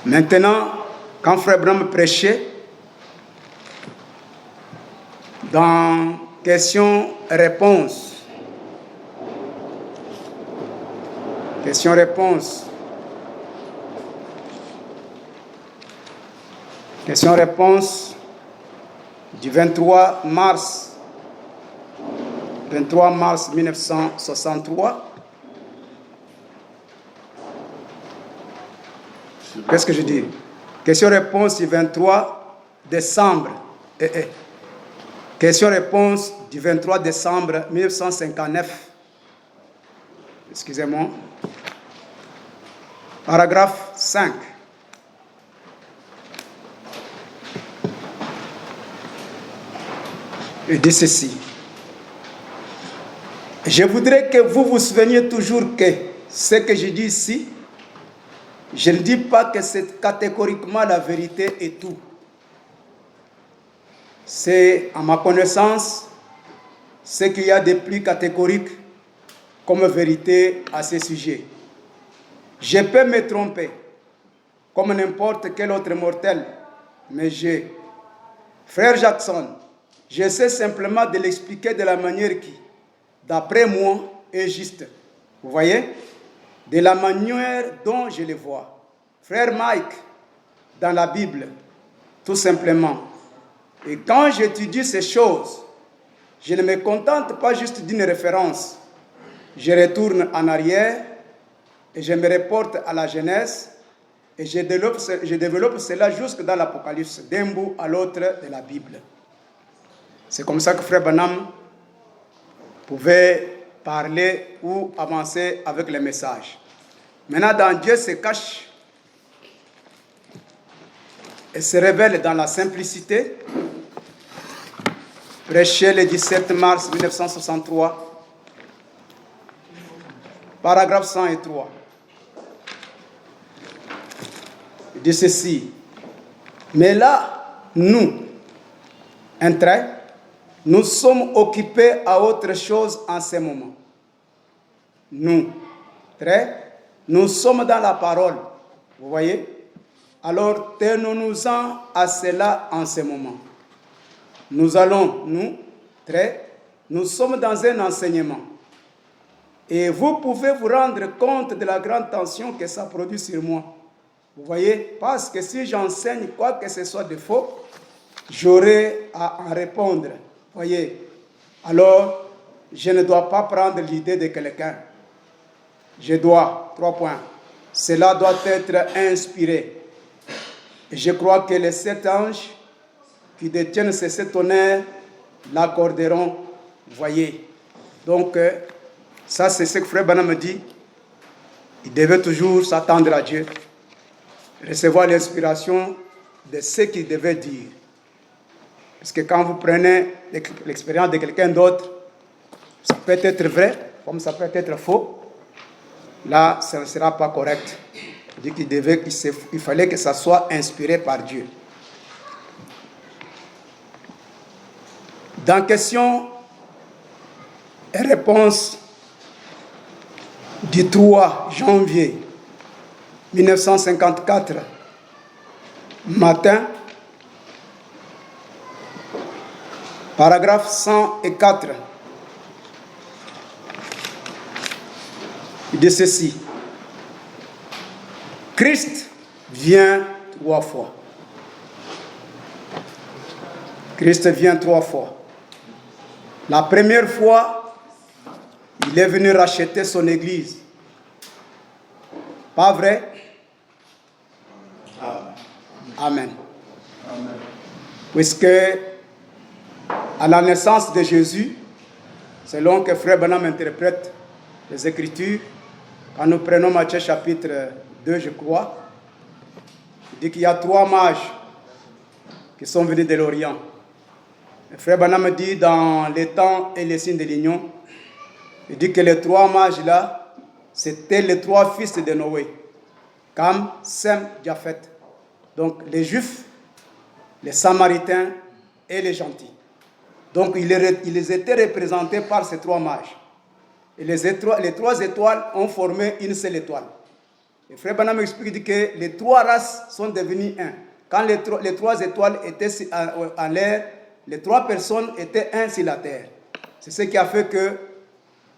Maintenant, quand Frère Branham prêchait, dans questions-réponses, questions-réponses du 23 mars 1963. Qu'est-ce que je dis? Question-réponse du 23 décembre. Question-réponse du 23 décembre 1959. Excusez-moi. Paragraphe 5. Il dit ceci. Je voudrais que vous vous souveniez toujours que ce que je dis ici, je ne dis pas que c'est catégoriquement la vérité et tout. C'est, à ma connaissance, ce qu'il y a de plus catégorique comme vérité à ce sujet. Je peux me tromper, comme n'importe quel autre mortel, mais Frère Jackson, j'essaie simplement de l'expliquer de la manière qui, d'après moi, est juste. Vous voyez? De la manière dont je le vois. Frère Mike, dans la Bible, tout simplement. Et quand j'étudie ces choses, je ne me contente pas juste d'une référence. Je retourne en arrière et je me reporte à la Genèse et je développe cela jusque dans l'Apocalypse, d'un bout à l'autre de la Bible. C'est comme ça que Frère Branham pouvait parler ou avancer avec le message. Maintenant, dans Dieu se cache et se révèle dans la simplicité prêché le 17 mars 1963, paragraphe 103. Il dit ceci. Mais là, nous, un trait, nous sommes occupés à autre chose en ce moment. Nous, trait, nous sommes dans la parole. Vous voyez? Alors, tenons-nous-en à cela en ce moment. Nous allons, nous, trait, nous sommes dans un enseignement. Et vous pouvez vous rendre compte de la grande tension que ça produit sur moi. Vous voyez? Parce que si j'enseigne quoi que ce soit de faux, j'aurai à en répondre. Vous voyez? Alors, je ne dois pas prendre l'idée de quelqu'un. Je dois, 3 points. Cela doit être inspiré. Et je crois que les 7 anges qui détiennent ces 7 honneurs l'accorderont. Vous voyez? Donc, ça c'est ce que Frère Branham me dit. Il devait toujours s'attendre à Dieu, recevoir l'inspiration de ce qu'il devait dire. Parce que quand vous prenez l'expérience de quelqu'un d'autre, ça peut être vrai, comme ça peut être faux. Là, ça ne sera pas correct. Il dit qu'il fallait que ça soit inspiré par Dieu. Dans question et réponse du 3 janvier 1954, matin, paragraphe 104, il dit ceci. Christ vient 3 fois. Christ vient 3 fois. La première fois, il est venu racheter son église. Pas vrai? Amen. Amen. Puisque à la naissance de Jésus, selon que Frère Branham interprète les Écritures, quand nous prenons Matthieu chapitre 2, je crois, il dit qu'il y a 3 mages qui sont venus de l'Orient. Le Frère Branham dit dans les temps et les signes de l'union, il dit que les 3 mages-là, c'était les 3 fils de Noé, Cam, Sem, Japhet. Donc les Juifs, les Samaritains et les gentils. Donc ils étaient représentés par ces 3 mages. Et les 3 étoiles ont formé une seule étoile. Et Frère Branham explique que les 3 races sont devenues un. Quand les 3 étoiles étaient en l'air, les 3 personnes étaient un sur la terre. C'est ce qui a fait que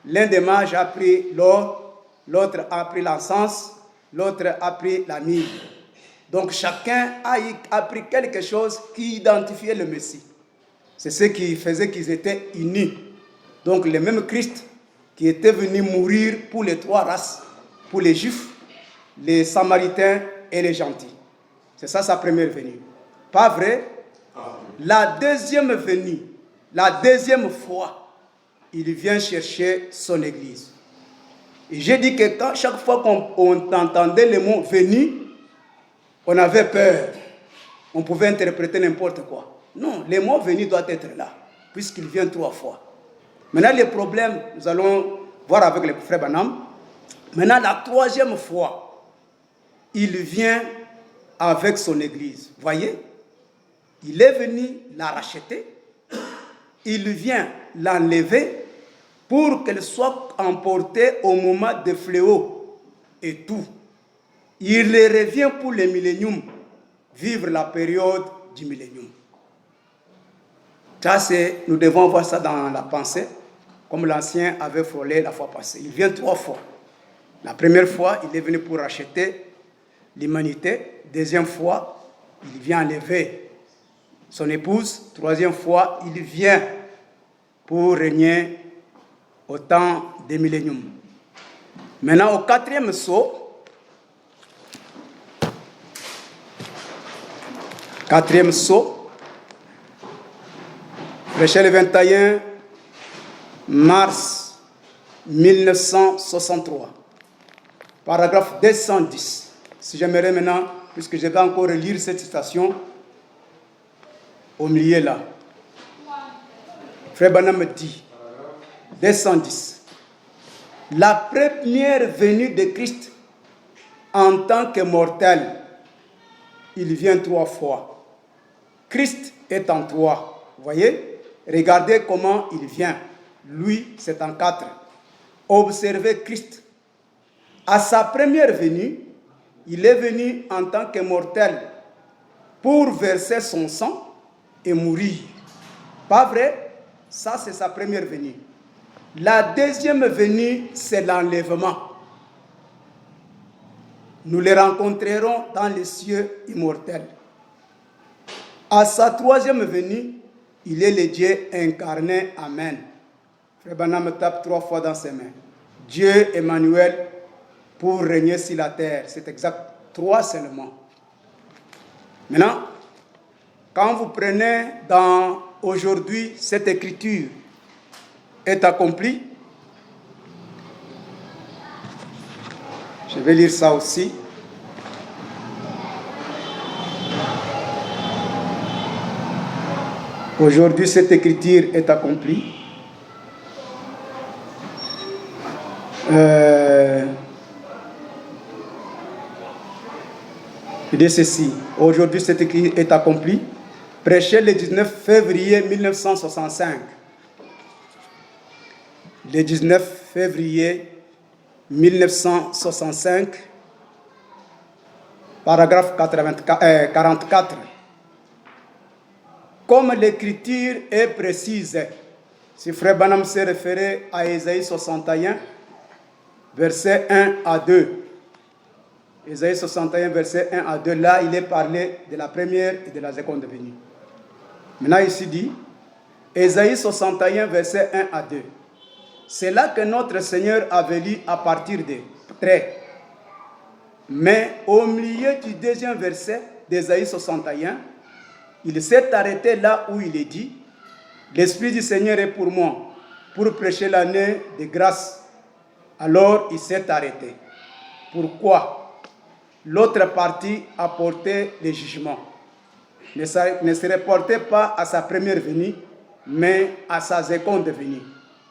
l'un des mages a pris l'or, l'autre a pris l'encens, l'autre a pris la myrrhe. Donc chacun a pris quelque chose qui identifiait le Messie. C'est ce qui faisait qu'ils étaient unis. Donc le même Christ qui était venu mourir pour les 3 races, pour les Juifs, les Samaritains et les gentils. C'est ça sa première venue. Pas vrai? La deuxième venue, la deuxième fois, il vient chercher son église. Et j'ai dit que chaque fois qu'on entendait le mot venue, on avait peur. On pouvait interpréter n'importe quoi. Non, le mot venue doit être là, puisqu'il vient 3 fois. Maintenant, le problème, nous allons voir avec le frère Branham. Maintenant, la 3e fois, il vient avec son église. Voyez? Il est venu la racheter. Il vient l'enlever pour qu'elle soit emportée au moment des fléaux et tout. Il revient pour le millénium, vivre la période du millénium. Ça, nous devons voir ça dans la pensée, comme l'ancien avait frôlé la fois passée. Il vient 3 fois. La première fois, il est venu pour racheter l'humanité. Deuxième fois, il vient enlever son épouse. 3e fois, il vient pour régner au temps des milléniums. Maintenant, au 4e saut, 4e saut, prêché le 21 mars 1963, paragraphe 210. Si j'aimerais maintenant, puisque je vais encore lire cette citation au milieu là. Frère Branham dit, 210, la première venue de Christ en tant que mortel, il vient 3 fois. Christ est en 3. Vous voyez? Regardez comment il vient. Lui, c'est en 4. Observez Christ. À sa première venue, il est venu en tant que mortel pour verser son sang et mourir. Pas vrai? Ça, c'est sa première venue. La deuxième venue, c'est l'enlèvement. Nous les rencontrerons dans les cieux immortels. À sa troisième venue, il est le Dieu incarné. Amen. Frère Branham tape 3 fois dans ses mains. Dieu Emmanuel pour régner sur la terre. C'est exact. 3 seulement. Maintenant, quand vous prenez dans aujourd'hui cette écriture est accomplie, je vais lire ça aussi. Aujourd'hui, cette écriture est accomplie. Je dis ceci. Aujourd'hui, cette écriture est accomplie. Prêché le 19 février 1965. Le 19 février 1965, paragraphe 44. Comme l'écriture est précise, si Frère Branham s'est référé à Ésaïe 61, verset 1 à 2. Ésaïe 61, verset 1 à 2, là, il est parlé de la première et de la seconde venue. Maintenant, ici dit, Ésaïe 61, verset 1 à 2. C'est là que notre Seigneur avait lu à partir des traits. Mais au milieu du deuxième verset d'Ésaïe 61, il s'est arrêté là où il est dit, l'Esprit du Seigneur est pour moi, pour prêcher l'année de grâce. Alors il s'est arrêté. Pourquoi? L'autre partie a porté le jugement. Ne se reportait pas à sa première venue, mais à sa seconde venue.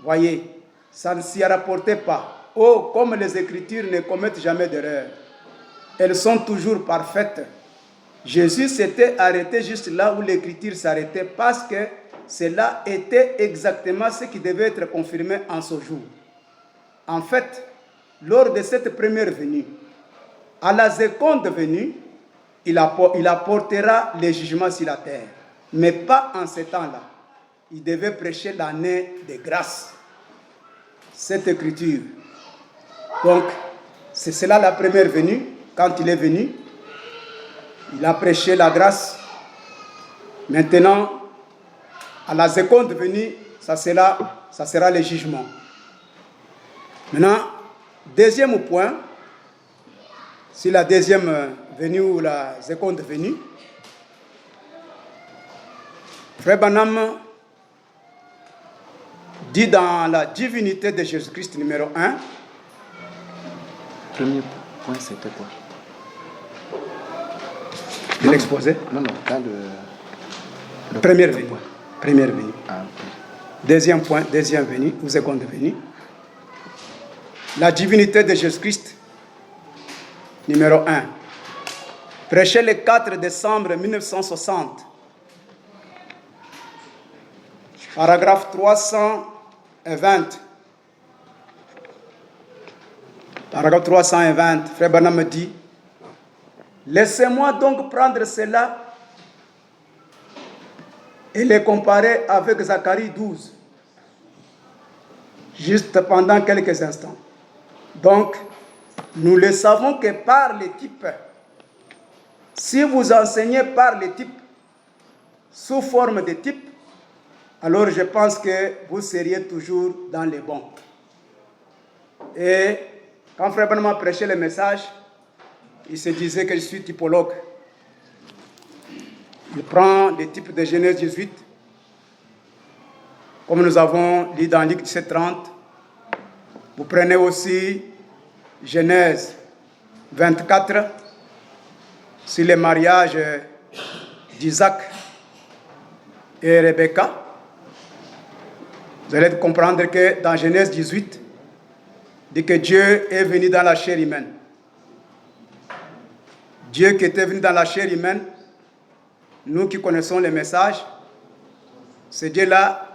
Voyez, ça ne s'y rapportait pas. Oh, comme les Écritures ne commettent jamais d'erreur. Elles sont toujours parfaites. Jésus s'était arrêté juste là où l'Écriture s'arrêtait parce que cela était exactement ce qui devait être confirmé en ce jour. En fait, lors de cette première venue, à la seconde venue, il apportera les jugements sur la terre. Mais pas en ce temps-là. Il devait prêcher l'année de grâce. Cette écriture. Donc, c'est cela la première venue. Quand il est venu, il a prêché la grâce. Maintenant, à la seconde venue, ça sera le jugement. Maintenant, deuxième point, si la deuxième venue ou la seconde venue, Frère Branham dit dans la divinité de Jésus-Christ numéro 1. Premier point, c'était quoi? De l'exposé? Non, dans le première venue. Première venue. Ah, okay. Deuxième point, deuxième venue ou seconde venue. La divinité de Jésus-Christ numéro 1. Prêché le 4 décembre 1960. Paragraphe 320. Paragraphe 320. Frère Branham me dit, laissez-moi donc prendre cela et les comparer avec Zacharie 12. Juste pendant quelques instants. Donc, nous le savons que par les types, si vous enseignez par les types, sous forme de types, alors je pense que vous seriez toujours dans les bons. Et quand Frère Branham a prêché le message, il se disait que je suis typologue. Il prend des types de Genèse 18, comme nous avons lu dans Luc 17:30. Vous prenez aussi Genèse 24, sur le mariage d'Isaac et Rebecca. Vous allez comprendre que dans Genèse 18, dit que Dieu est venu dans la chair humaine. Dieu qui était venu dans la chair humaine, nous qui connaissons les messages, ce Dieu-là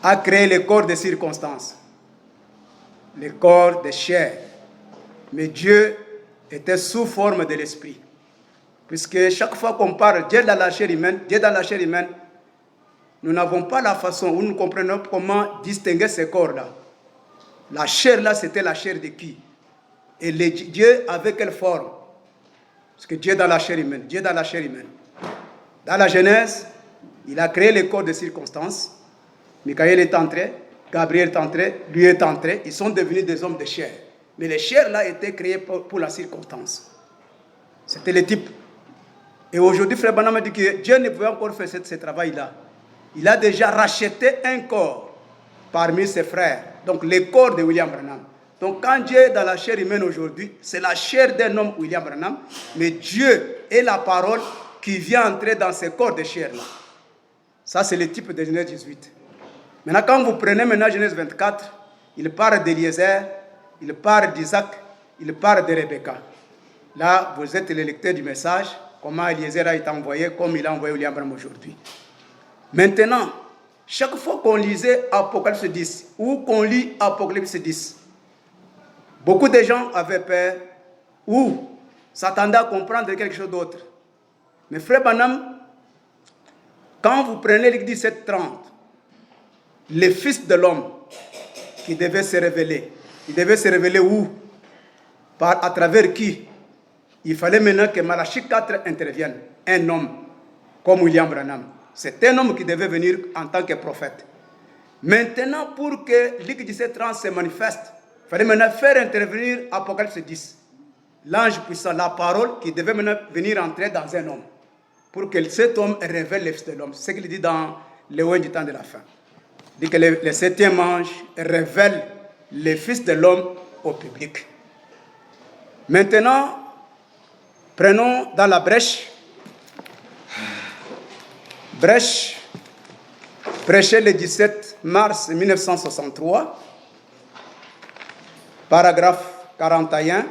a créé les corps de circonstances, les corps de chair. Mais Dieu était sous forme de l'esprit. Puisque chaque fois qu'on parle Dieu dans la chair humaine, nous n'avons pas la façon où nous comprenons comment distinguer ces corps-là. La chair là, c'était la chair de qui? Et Dieu avec quelle forme? Parce que Dieu dans la chair humaine, Dieu dans la chair humaine. Dans la Genèse, il a créé les corps de circonstances. Michael est entré, Gabriel est entré, lui est entré. Ils sont devenus des hommes de chair. Mais les chairs là étaient créées pour la circonstance. C'était le type. Et aujourd'hui, Frère Branham dit que Dieu ne pouvait encore faire ce travail-là. Il a déjà racheté un corps parmi ses frères. Donc, le corps de William Branham. Donc, quand Dieu est dans la chair humaine aujourd'hui, c'est la chair d'un homme, William Branham, mais Dieu est la parole qui vient entrer dans ce corps de chair-là. Ça, c'est le type de Genèse 18. Maintenant, quand vous prenez maintenant Genèse 24, il parle d'Eliezer, il parle d'Isaac, il parle de Rebecca. Là, vous êtes le lecteur du message, comment Eliezer a été envoyé, comme il a envoyé William Branham aujourd'hui. Maintenant, chaque fois qu'on lisait Apocalypse 10 ou qu'on lit Apocalypse 10, beaucoup de gens avaient peur ou s'attendaient à comprendre quelque chose d'autre. Mais Frère Branham, quand vous prenez le 17-30, le Fils de l'homme qui devait se révéler, il devait se révéler où? À travers qui? Il fallait maintenant que Malachie 4 intervienne, un homme comme William Branham. C'est un homme qui devait venir en tant que prophète. Maintenant, pour que Luc 17-30 se manifeste, il fallait maintenant faire intervenir Apocalypse 10. L'ange puissant, la parole qui devait maintenant venir entrer dans un homme. Pour que cet homme révèle le Fils de l'homme. C'est ce qu'il dit dans Léon du temps de la fin. Il dit que le septième ange révèle le Fils de l'homme au public. Maintenant, prenons dans la brèche, prêché le 17 mars 1963, paragraphe 41,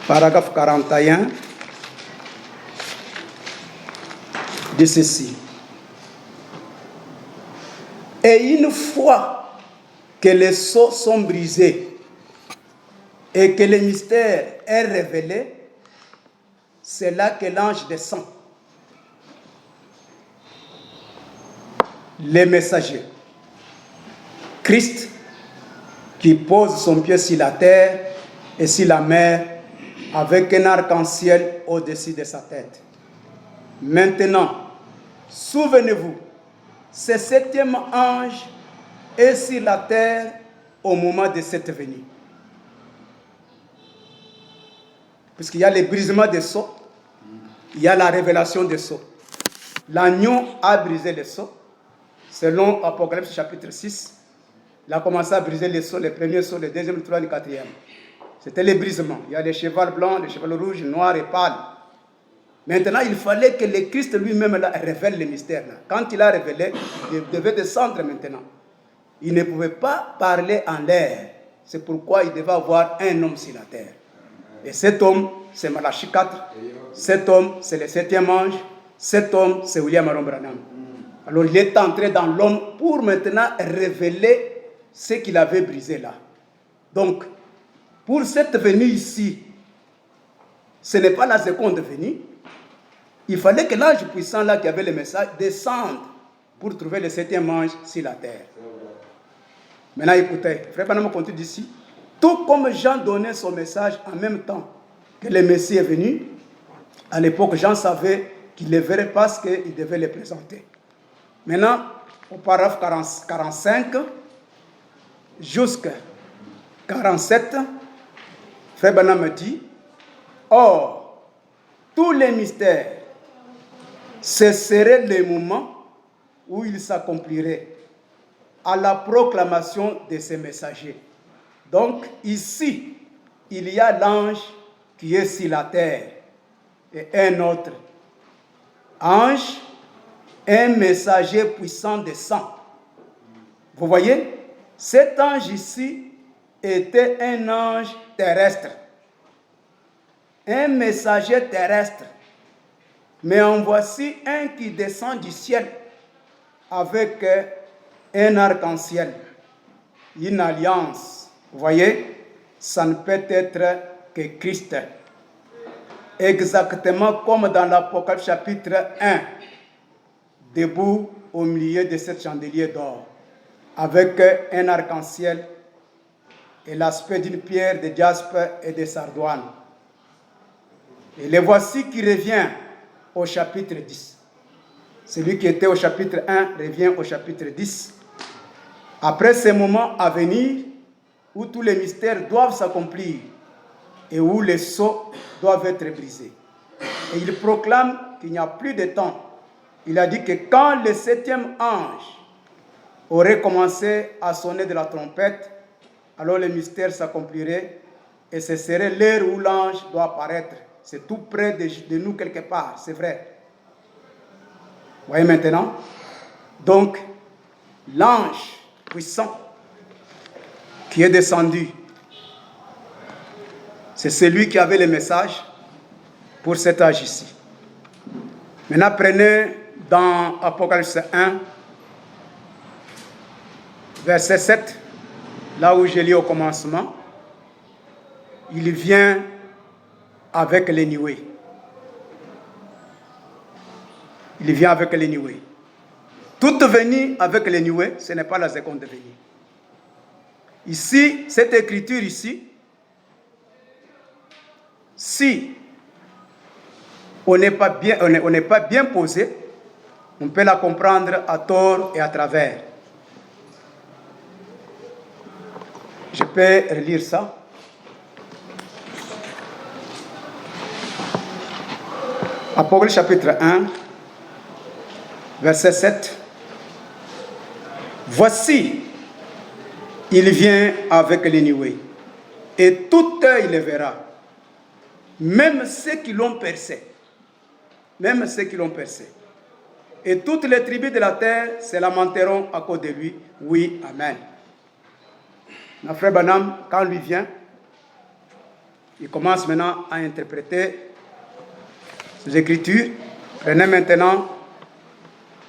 paragraphe 41, dit ceci. Et une fois que les sceaux sont brisés et que le mystère est révélé, c'est là que l'ange descend. Les messagers. Christ qui pose son pied sur la terre et sur la mer avec un arc-en-ciel au-dessus de sa tête. Maintenant, souvenez-vous, ce septième ange est sur la terre au moment de cette venue. Puisqu'il y a le brisement des sceaux, il y a la révélation des sceaux. L'agneau a brisé les sceaux. Selon Apocalypse chapitre 6, il a commencé à briser les sceaux, les premiers sceaux, les deuxième, le troisième, le quatrième. C'était les brisements. Il y a les chevaux blancs, les chevaux rouges, noirs et pâles. Maintenant, il fallait que le Christ lui-même révèle le mystère. Quand il a révélé, il devait descendre maintenant. Il ne pouvait pas parler en l'air. C'est pourquoi il devait avoir un homme sur la terre. Et cet homme, c'est Malachie 4. Cet homme, c'est le septième ange. Cet homme, c'est William Aaron Branham. Alors, il est entré dans l'homme pour maintenant révéler ce qu'il avait brisé là. Donc, pour cette venue ici, ce n'est pas la seconde venue. Il fallait que l'ange puissant là qui avait le message descende pour trouver le septième ange sur la terre. Maintenant, écoutez, Frère Branham continue d'ici. Tout comme Jean donnait son message en même temps que le Messie est venu, à l'époque, Jean savait qu'il ne le verrait pas parce qu'il devait le présenter. Maintenant, au paragraphe 45 jusqu'à 47, Frère Branham dit, or, tous les mystères, ce serait le moment où il s'accomplirait à la proclamation de ces messagers. Donc, ici, il y a l'ange qui est sur la terre. et un autre ange, un messager puissant descend. Vous voyez, cet ange ici était un ange terrestre, un messager terrestre. Mais en voici un qui descend du ciel avec un arc-en-ciel, une alliance. Vous voyez, ça ne peut être que Christ. Exactement comme dans l'Apocalypse chapitre 1, debout au milieu de ce chandelier d'or, avec un arc-en-ciel et l'aspect d'une pierre de jaspe et de sardoine. Et le voici qui revient au chapitre 10. Celui qui était au chapitre 1 revient au chapitre 10. Après ces moments à venir, où tous les mystères doivent s'accomplir et où les sceaux doivent être brisés. Et il proclame qu'il n'y a plus de temps. Il a dit que quand le 7e ange aurait commencé à sonner de la trompette, alors le mystère s'accomplirait et ce serait l'heure où l'ange doit apparaître. C'est tout près de nous quelque part, c'est vrai. Vous voyez maintenant? Donc, l'ange puissant qui est descendu, c'est celui qui avait le message pour cet âge ici. Maintenant, prenez dans Apocalypse 1, verset 7, là où j'ai lu au commencement, il vient avec les nuées. Il vient avec les nuées. Toute venue avec les nuées, ce n'est pas la seconde venue. Ici, cette écriture ici, si on n'est pas bien posé, on peut la comprendre à tort et à travers. Je peux relire ça. Apocalypse chapitre 1, verset 7. Voici, il vient avec les nuées, et tout œil le verra, même ceux qui l'ont percé. Même ceux qui l'ont percé. Et toutes les tribus de la terre se lamenteront à cause de lui. Oui, amen. Notre frère Branham, quand lui vient, il commence maintenant à interpréter ces écritures. Prenez maintenant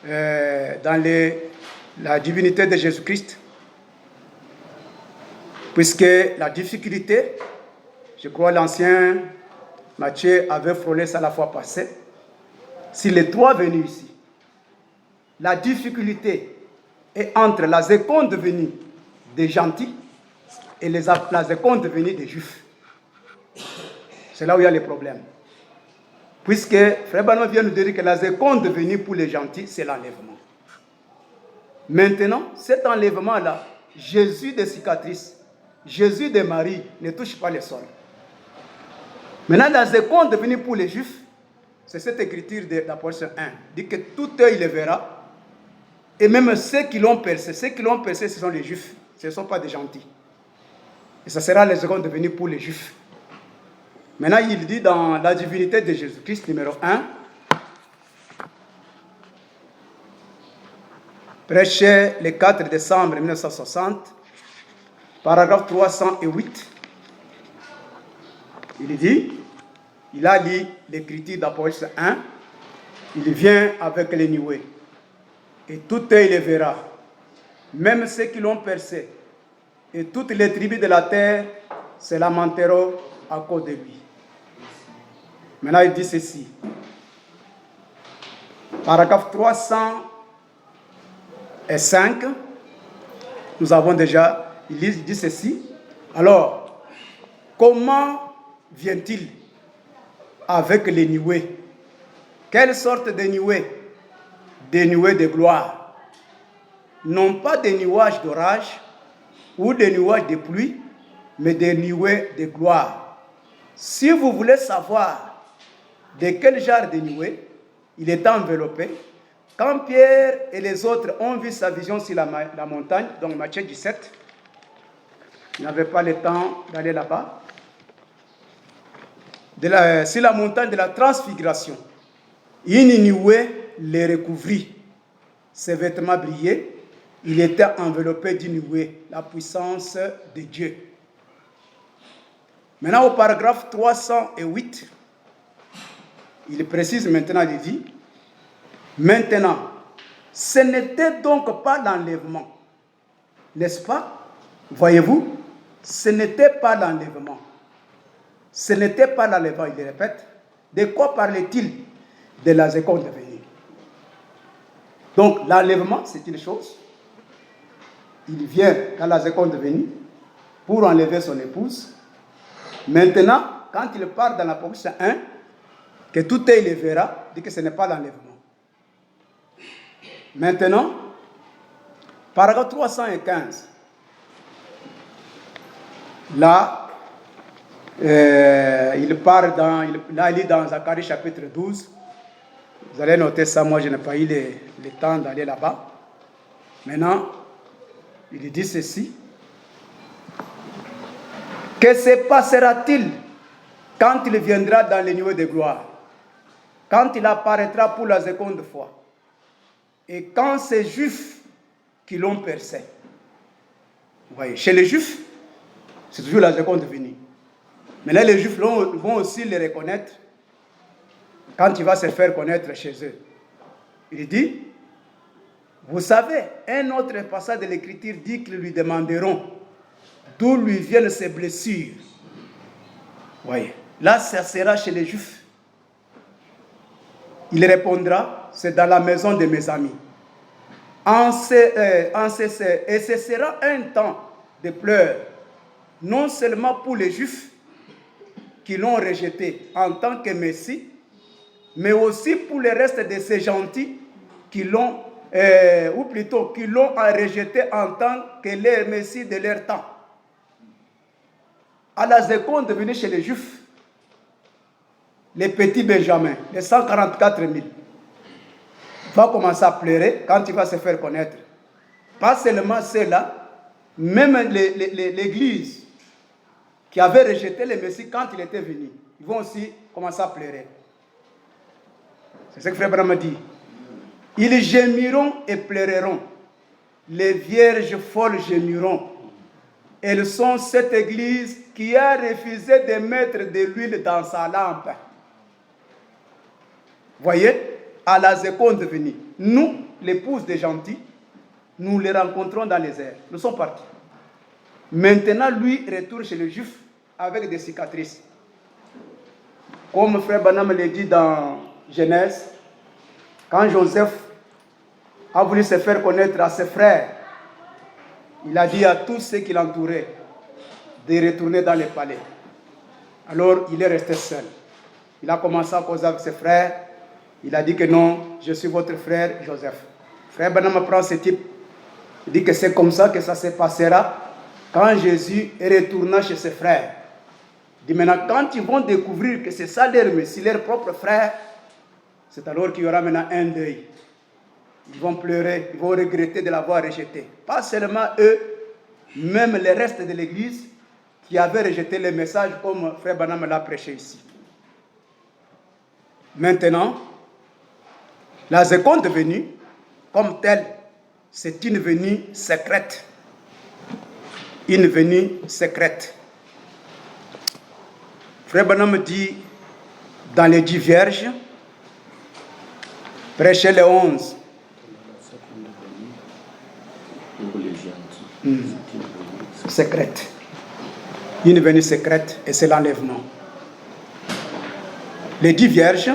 dans la divinité de Jésus-Christ, puisque la difficulté, je crois l'ancien Matthieu avait frôlé ça la fois passée, si les trois venus ici, la difficulté est entre la seconde venue des gentils et la seconde venue des juifs. C'est là où il y a les problèmes. Puisque Frère Branham vient nous dire que la seconde venue pour les gentils, c'est l'enlèvement. Maintenant, cet enlèvement-là, Jésus des cicatrices, Jésus de Marie, ne touche pas le sol. Maintenant, la seconde venue pour les juifs, c'est cette écriture d'Apocalypse 1. Dit que tout œil le verra, et même ceux qui l'ont percé, ce sont les juifs, ce ne sont pas des gentils. Et ça sera la seconde venue pour les juifs. Maintenant, il dit dans la divinité de Jésus-Christ, numéro 1, prêché le 4 décembre 1960, paragraphe 308, il dit, il a lu l'écriture d'Apocalypse 1, il vient avec les nuées, et tout œil le verra, même ceux qui l'ont percé, et toutes les tribus de la terre se lamenteront à cause de lui. Maintenant, il dit ceci. Paragraphe 305, nous avons déjà, il dit ceci. Alors, comment vient-il avec les nuées? Quelle sorte de nuées? Des nuées de gloire. Non pas des nuages d'orage ou des nuages de pluie, mais des nuées de gloire. Si vous voulez savoir de quel genre de nuée il est enveloppé, quand Pierre et les autres ont vu sa vision sur la montagne, donc Matthieu 17, ils n'avaient pas le temps d'aller là-bas. sur la montagne de la transfiguration. Une nuée les recouvrit. Ses vêtements brillaient. Il était enveloppé d'une nuée, la puissance de Dieu. Maintenant, au paragraphe 308, il précise maintenant, il dit, maintenant, ce n'était donc pas l'enlèvement, n'est-ce pas? Voyez-vous, ce n'était pas l'enlèvement. Ce n'était pas l'enlèvement, il répète. De quoi parlait-il? De la seconde venue. Donc, l'enlèvement, c'est une chose. Il vient dans la seconde venue pour enlever son épouse. Maintenant, quand il part dans l'Apocalypse 1, que tout est, il le verra, dit que ce n'est pas l'enlèvement. Maintenant, paragraphe 315. Là, il part là, il est dans Zacharie chapitre 12. Vous allez noter ça, moi je n'ai pas eu le temps d'aller là-bas. Maintenant, il dit ceci. Que se passera-t-il quand il viendra dans les nuées de gloire? Quand il apparaîtra pour la seconde fois? Et quand ces Juifs qui l'ont percé? Vous voyez, chez les Juifs, c'est toujours la seconde venue. Mais là, les Juifs vont aussi les reconnaître quand il va se faire connaître chez eux. Il dit, vous savez, un autre passage de l'Écriture dit qu'ils lui demanderont d'où lui viennent ces blessures. Voyez, là, ça sera chez les Juifs. Il répondra, c'est dans la maison de mes amis. Et ce sera un temps de pleurs, non seulement pour les Juifs qui l'ont rejeté en tant que Messie, mais aussi pour le reste de ces gentils qui l'ont, ou plutôt qui l'ont rejeté en tant que le Messie de leur temps. À la seconde venue chez les Juifs, les petits Benjamins, les 144 000, va commencer à pleurer quand il va se faire connaître. Pas seulement ceux-là, même l'Église qui avait rejeté le Messie quand il était venu, ils vont aussi commencer à pleurer. C'est ce que Frère Branham dit. Ils gémiront et pleureront. Les vierges folles gémiront. Elles sont cette Église qui a refusé de mettre de l'huile dans sa lampe. Voyez, à la seconde venue, nous, l'épouse des gentils, nous les rencontrons dans les airs. Nous sommes partis. Maintenant, lui retourne chez les Juifs avec des cicatrices. Comme Frère Branham l'a dit dans Genèse, quand Joseph a voulu se faire connaître à ses frères, il a dit à tous ceux qui l'entouraient de retourner dans le palais. Alors, il est resté seul. Il a commencé à causer avec ses frères. Il a dit que non, je suis votre frère Joseph. Frère Branham prend ce type. Il dit que c'est comme ça que ça se passera quand Jésus retourna chez ses frères. Il dit maintenant, quand ils vont découvrir que c'est ça leur Messie, leur propre frère, c'est alors qu'il y aura maintenant un deuil. Ils vont pleurer, ils vont regretter de l'avoir rejeté. Pas seulement eux, même le reste de l'Église qui avait rejeté le message comme Frère Branham l'a prêché ici. Maintenant, la seconde venue, comme telle, c'est une venue secrète. Une venue secrète. Frère Branham dit dans les 10 vierges, prêchez les 11. Secrète. Une venue secrète et c'est l'enlèvement. Les 10 vierges,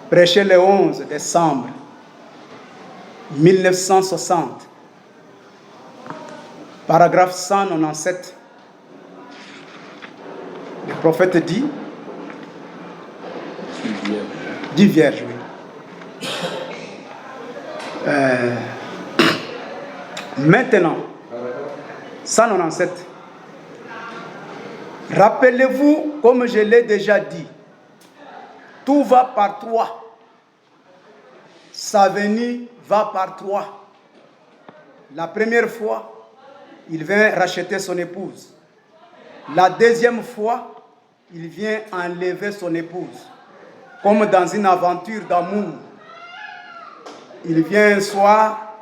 prêchées le 11 décembre 1960, paragraphe 197. Le prophète dit 10 vierges, oui. Maintenant, 197. Rappelez-vous, comme je l'ai déjà dit, tout va par trois. Sa venue va par trois. La première fois, il vient racheter son épouse. La deuxième fois, il vient enlever son épouse. Comme dans une aventure d'amour. Il vient un soir,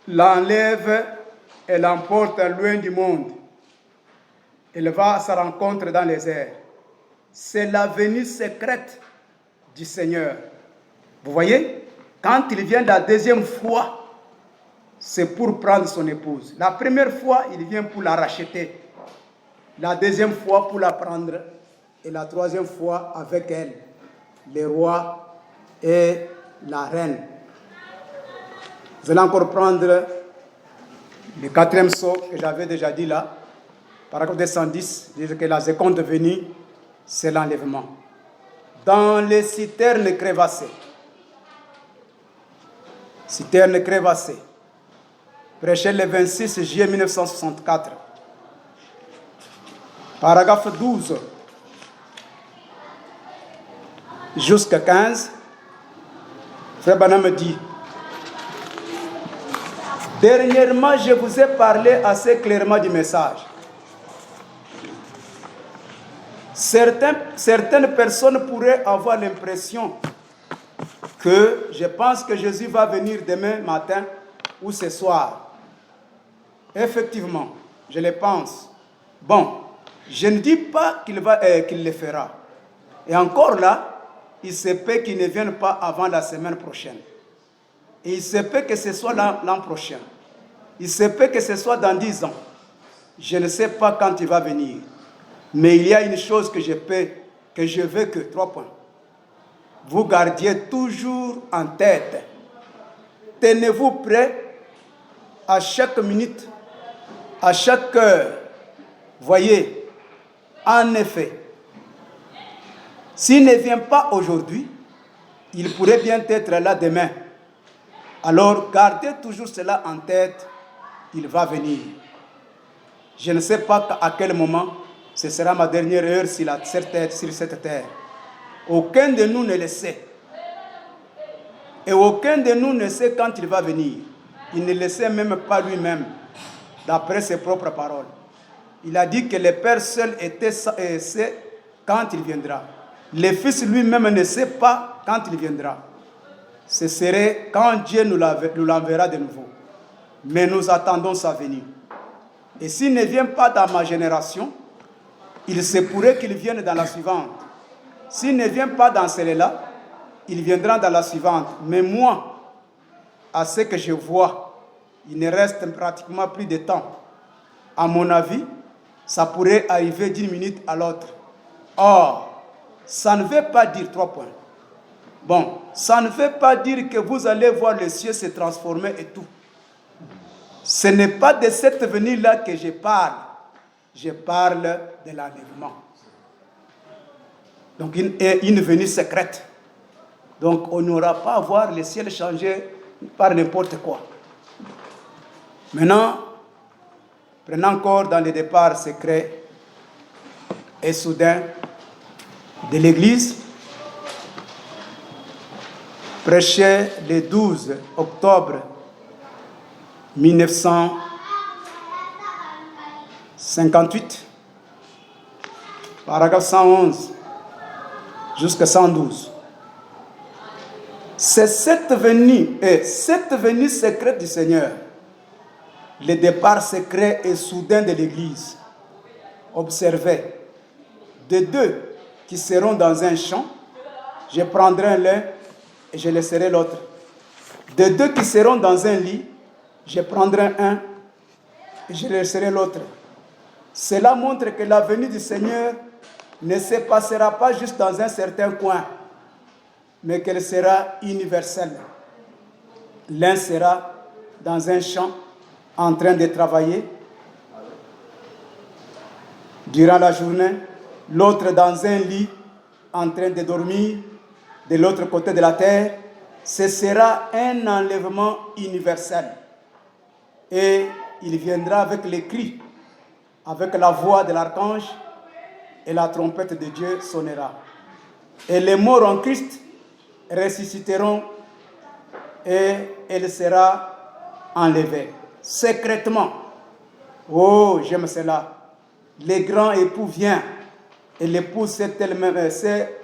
l'enlève et l'emporte loin du monde. Elle va à sa rencontre dans les airs. C'est la venue secrète du Seigneur. Vous voyez, quand il vient la deuxième fois, c'est pour prendre son épouse. La première fois, il vient pour la racheter. La deuxième fois, pour la prendre. Et la troisième fois, avec elle, les rois et la reine. Vous allez encore prendre le 4e sceau que j'avais déjà dit là. Paragraphe 210, dit que la seconde venue, c'est l'enlèvement. Dans les citernes crevassées. Citernes crevassées. Prêché le 26 juillet 1964. Paragraphe 12 jusqu'à 15. Frère Branham dit: dernièrement, je vous ai parlé assez clairement du message. Certaines personnes pourraient avoir l'impression que je pense que Jésus va venir demain matin ou ce soir. Effectivement, je le pense. Bon, je ne dis pas qu'il le fera. Et encore là, il se peut qu'il ne vienne pas avant la semaine prochaine. Et il se peut que ce soit l'an prochain. Il se peut que ce soit dans 10 ans. Je ne sais pas quand il va venir. Mais il y a une chose que je veux que, 3 points. Vous gardiez toujours en tête. Tenez-vous prêt à chaque minute, à chaque heure. Voyez, en effet, s'il ne vient pas aujourd'hui, il pourrait bien être là demain. Alors, gardez toujours cela en tête, il va venir. Je ne sais pas à quel moment ce sera ma dernière heure sur cette terre. Aucun de nous ne le sait. Et aucun de nous ne sait quand il va venir. Il ne le sait même pas lui-même, d'après ses propres paroles. Il a dit que le Père seul sait quand il viendra. Le Fils lui-même ne sait pas quand il viendra. Ce serait quand Dieu nous l'enverra de nouveau. Mais nous attendons sa venue. Et s'il ne vient pas dans ma génération, il se pourrait qu'il vienne dans la suivante. S'il ne vient pas dans celle-là, il viendra dans la suivante. Mais moi, à ce que je vois, il ne reste pratiquement plus de temps. À mon avis, ça pourrait arriver d'une minute à l'autre. Or, ça ne veut pas dire 3 points. Bon, ça ne veut pas dire que vous allez voir le ciel se transformer et tout. Ce n'est pas de cette venue-là que je parle. Je parle de l'enlèvement. Donc, une venue secrète. Donc, on n'aura pas à voir le ciel changer par n'importe quoi. Maintenant, prenons encore dans le départ secret et soudain de l'Église, prêché le 12 octobre 1958, paragraphe 111 jusqu'à 112. C'est cette venue secrète du Seigneur, le départ secret et soudain de l'Église. Observez, de 2 qui seront dans un champ, je prendrai l'un et je laisserai l'autre. De 2 qui seront dans un lit, je prendrai un et je laisserai l'autre. Cela montre que la venue du Seigneur ne se passera pas juste dans un certain coin, mais qu'elle sera universelle. L'un sera dans un champ en train de travailler durant la journée, l'autre dans un lit en train de dormir de l'autre côté de la terre. Ce sera un enlèvement universel. Et il viendra avec les cris, avec la voix de l'archange, et la trompette de Dieu sonnera. Et les morts en Christ ressusciteront et elle sera enlevée. Secrètement. Oh, j'aime cela. Le grand époux vient et l'épouse s'est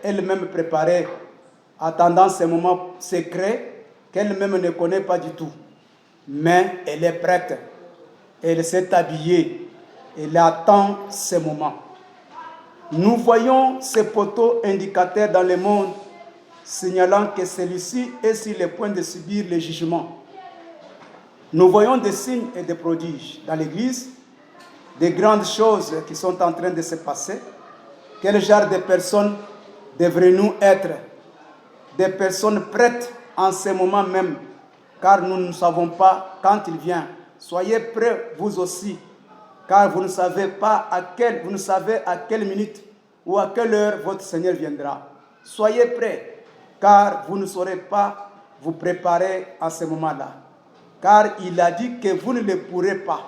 elle-même préparée, attendant ces moments secrets qu'elle-même ne connaît pas du tout. Mais elle est prête, elle s'est habillée, elle attend ces moments. Nous voyons ces poteaux indicateurs dans le monde, signalant que celui-ci est sur le point de subir le jugement. Nous voyons des signes et des prodiges dans l'Église, des grandes choses qui sont en train de se passer. Quel genre de personnes devrions-nous être? Des personnes prêtes en ce moment même, car nous ne savons pas quand il vient. Soyez prêts vous aussi, car vous ne savez à quelle minute ou à quelle heure votre Seigneur viendra. Soyez prêts, car vous ne saurez pas vous préparer à ce moment-là. Car il a dit que vous ne le pourrez pas.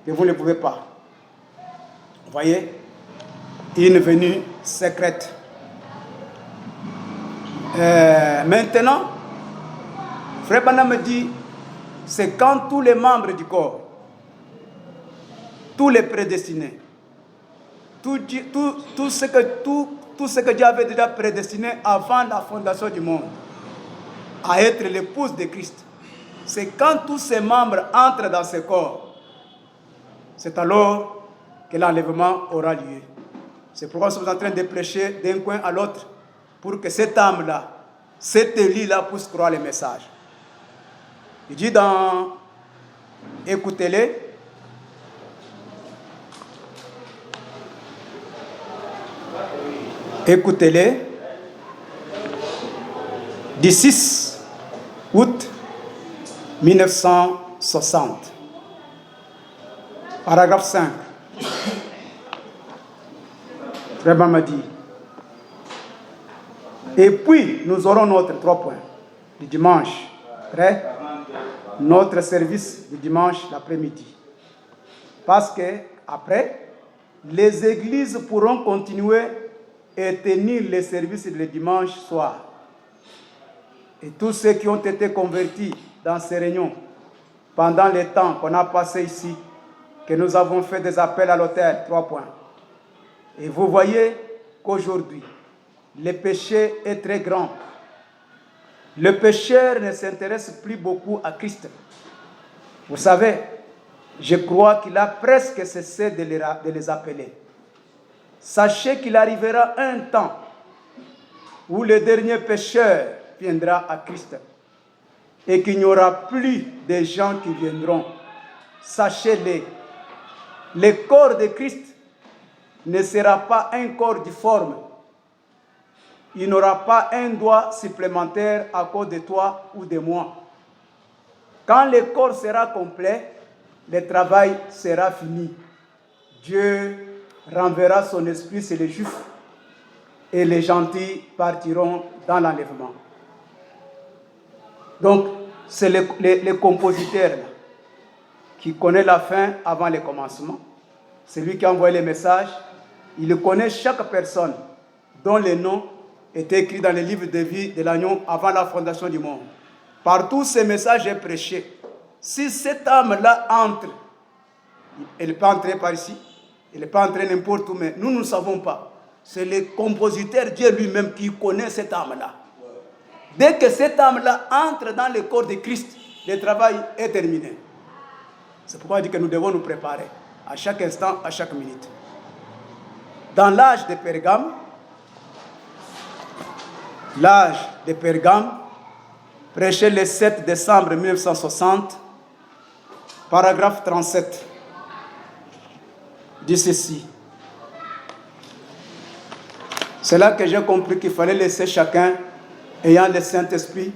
Que vous ne le pouvez pas. Vous voyez, une venue secrète. Maintenant, Frère Branham me dit, c'est quand tous les membres du corps, tous les prédestinés, tout ce que Dieu avait déjà prédestiné avant la fondation du monde, à être l'épouse de Christ, c'est quand tous ces membres entrent dans ce corps, c'est alors que l'enlèvement aura lieu. C'est pourquoi nous sommes en train de prêcher d'un coin à l'autre, pour que cette âme-là, cet Élie-là puisse croire le message. Il dit dans Écoutez-les, écoutez-les, du 6 août 1960, paragraphe 5. Frère Branham m'a dit, et puis nous aurons notre 3 points du dimanche, prêt? Notre service du dimanche l'après-midi. Parce que après, les églises pourront continuer et tenir les services le dimanche soir. Et tous ceux qui ont été convertis dans ces réunions, pendant le temps qu'on a passé ici, que nous avons fait des appels à l'autel, 3 points. Et vous voyez qu'aujourd'hui, le péché est très grand. Le pécheur ne s'intéresse plus beaucoup à Christ. Vous savez, je crois qu'il a presque cessé de les appeler. Sachez qu'il arrivera un temps où le dernier pécheur viendra à Christ et qu'il n'y aura plus de gens qui viendront. Sachez-le, le corps de Christ ne sera pas un corps difforme. Il n'aura pas un doigt supplémentaire à cause de toi ou de moi. Quand le corps sera complet, le travail sera fini. Dieu renverra son esprit sur les Juifs et les gentils partiront dans l'enlèvement. Donc, c'est le compositeur là, qui connaît la fin avant le commencement. C'est lui qui a envoyé les messages. Il connaît chaque personne dont le nom est écrit dans le livre de vie de l'agneau avant la fondation du monde. Par tous ces messages est prêché. Si cette âme-là entre, elle peut entrer par ici, elle peut entrer n'importe où, mais nous ne savons pas. C'est le compositeur, Dieu lui-même, qui connaît cette âme-là. Dès que cette âme-là entre dans le corps de Christ, le travail est terminé. C'est pourquoi il dit que nous devons nous préparer à chaque instant, à chaque minute. Dans l'âge de Pergame, prêché le 7 décembre 1960, paragraphe 37, dit ceci. C'est là que j'ai compris qu'il fallait laisser chacun, ayant le Saint-Esprit,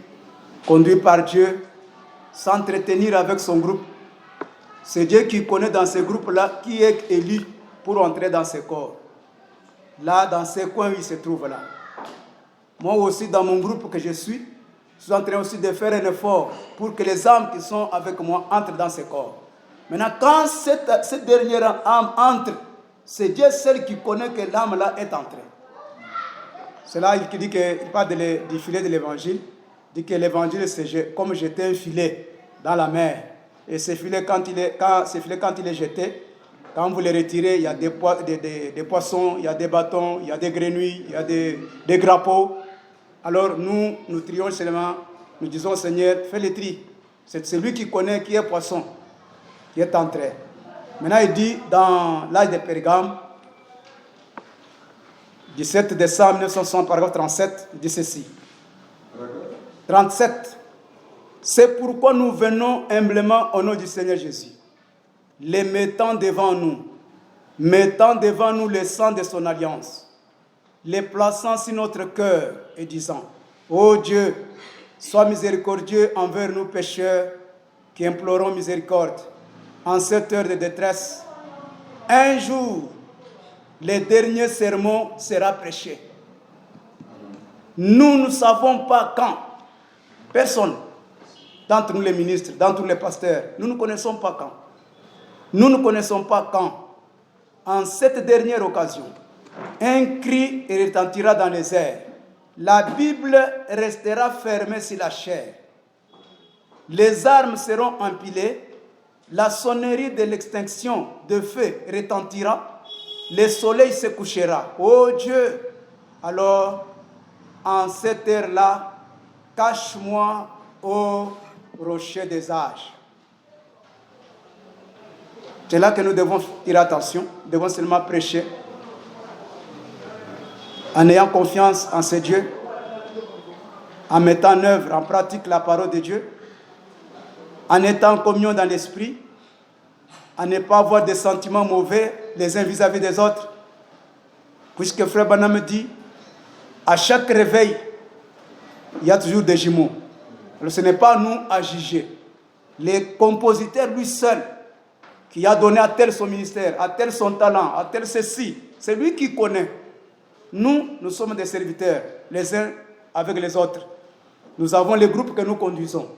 conduit par Dieu, s'entretenir avec son groupe. C'est Dieu qui connaît dans ce groupe-là qui est élu pour entrer dans ce corps. Là, dans ce coin où il se trouve là. Moi aussi, dans mon groupe que je suis en train aussi de faire un effort pour que les âmes qui sont avec moi entrent dans ce corps. Maintenant, quand cette dernière âme entre, c'est Dieu seul qui connaît que l'âme-là est entrée. C'est là qu'il dit qu'il parle du filet de l'évangile. Il dit que l'évangile, c'est comme jeter un filet dans la mer. Et ce filet, quand il est jeté, Quand vous les retirez, il y a des poissons, il y a des bâtons, il y a des grenouilles, il y a des grappeaux. Alors nous trions seulement, nous disons Seigneur, fais le tri. C'est celui qui connaît qui est poisson, qui est entré. Maintenant il dit dans l'âge de Pergame, 17 décembre 1960, paragraphe 37, il dit ceci. 37. C'est pourquoi nous venons humblement au nom du Seigneur Jésus, les mettant devant nous le sang de son alliance, les plaçant sur notre cœur et disant, ô Dieu, sois miséricordieux envers nous pécheurs qui implorons miséricorde en cette heure de détresse. Un jour, le dernier sermon sera prêché. Nous ne savons pas quand. Personne, d'entre nous les ministres, d'entre nous les pasteurs, nous ne connaissons pas quand. Nous ne connaissons pas quand. En cette dernière occasion, un cri retentira dans les airs. La Bible restera fermée sur la chair. Les armes seront empilées. La sonnerie de l'extinction de feu retentira. Le soleil se couchera. Oh Dieu! Alors, en cette heure-là, cache-moi au rocher des âges. C'est là que nous devons tirer attention. Nous devons seulement prêcher en ayant confiance en ce Dieu, en mettant en œuvre, en pratique la parole de Dieu, en étant en communion dans l'esprit, à ne pas avoir des sentiments mauvais les uns vis-à-vis des autres. Puisque Frère Branham dit, à chaque réveil, il y a toujours des jumeaux. Alors ce n'est pas nous à juger. Le compositeur lui seul, qui a donné à tel son ministère, à tel son talent, à tel ceci, c'est lui qui connaît. Nous sommes des serviteurs, les uns avec les autres. Nous avons les groupes que nous conduisons.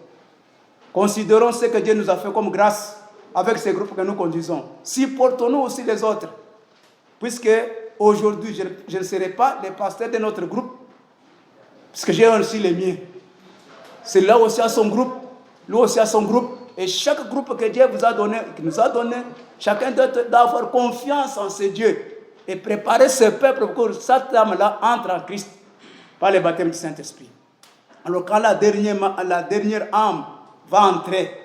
Considérons ce que Dieu nous a fait comme grâce avec ces groupes que nous conduisons. Supportons-nous aussi les autres. Puisque aujourd'hui, je ne serai pas le pasteur de notre groupe, puisque j'ai aussi les miens. C'est là aussi à son groupe, lui aussi à son groupe. Et chaque groupe que Dieu vous a donné, qui nous a donné, chacun doit avoir confiance en ce Dieu et préparer ce peuple pour que cette âme-là entre en Christ par le baptême du Saint-Esprit. Alors quand la dernière âme va entrer,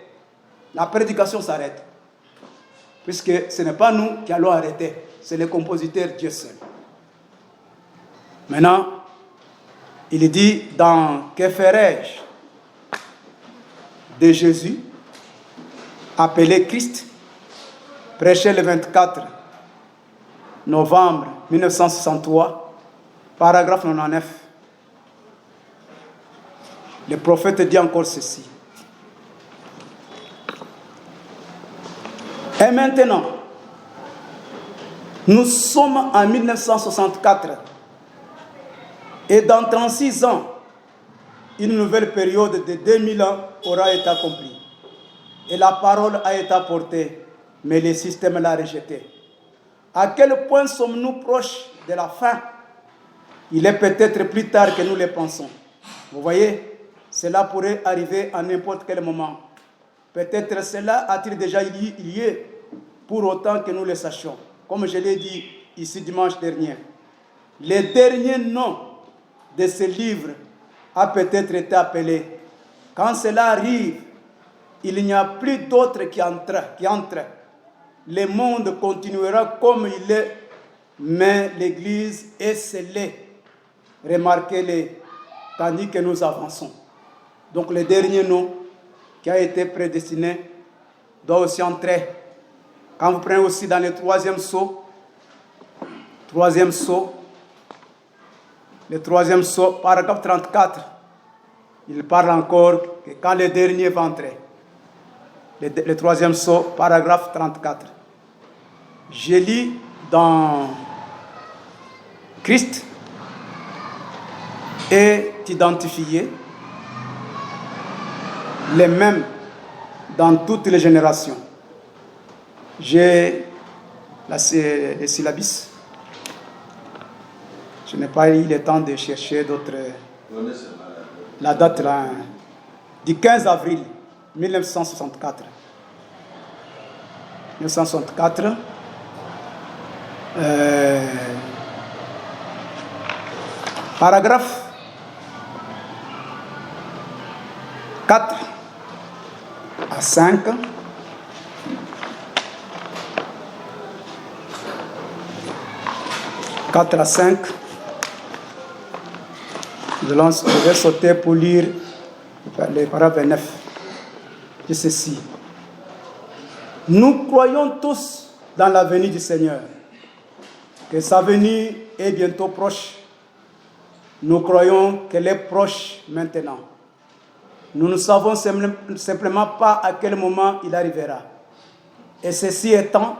la prédication s'arrête. Puisque ce n'est pas nous qui allons arrêter, c'est le compositeur Dieu seul. Maintenant, il dit dans Que ferai-je de Jésus, appelé Christ, prêché le 24 novembre 1963, paragraphe 99. Le prophète dit encore ceci. Et maintenant, nous sommes en 1964 et dans 36 ans, une nouvelle période de 2000 ans aura été accomplie. Et la parole a été apportée, mais le système l'a rejetée. À quel point sommes-nous proches de la fin? Il est peut-être plus tard que nous le pensons. Vous voyez, cela pourrait arriver à n'importe quel moment. Peut-être cela a-t-il déjà lieu, pour autant que nous le sachions. Comme je l'ai dit ici dimanche dernier, le dernier nom de ce livre a peut-être été appelé. Quand cela arrive, il n'y a plus d'autre qui entre. Le monde continuera comme il est, mais l'Église est scellée. Remarquez-le, tandis que nous avançons. Donc le dernier nom qui a été prédestiné doit aussi entrer. Quand vous prenez aussi dans le troisième sceau, le troisième sceau, paragraphe 34, il parle encore que quand le dernier va entrer. Le troisième sceau, paragraphe 34. Je lis dans Christ est identifié les mêmes dans toutes les générations. J'ai les syllabus. Je n'ai pas eu le temps de chercher d'autres. La date là, du 15 avril 1964. 1964, Paragraphe 4 à 5. À 5. Je vais sauter pour lire les paragraphes 29. C'est ceci. Nous croyons tous dans la venue du Seigneur, que sa venue est bientôt proche. Nous croyons qu'elle est proche maintenant. Nous ne savons simplement pas à quel moment il arrivera. Et ceci étant,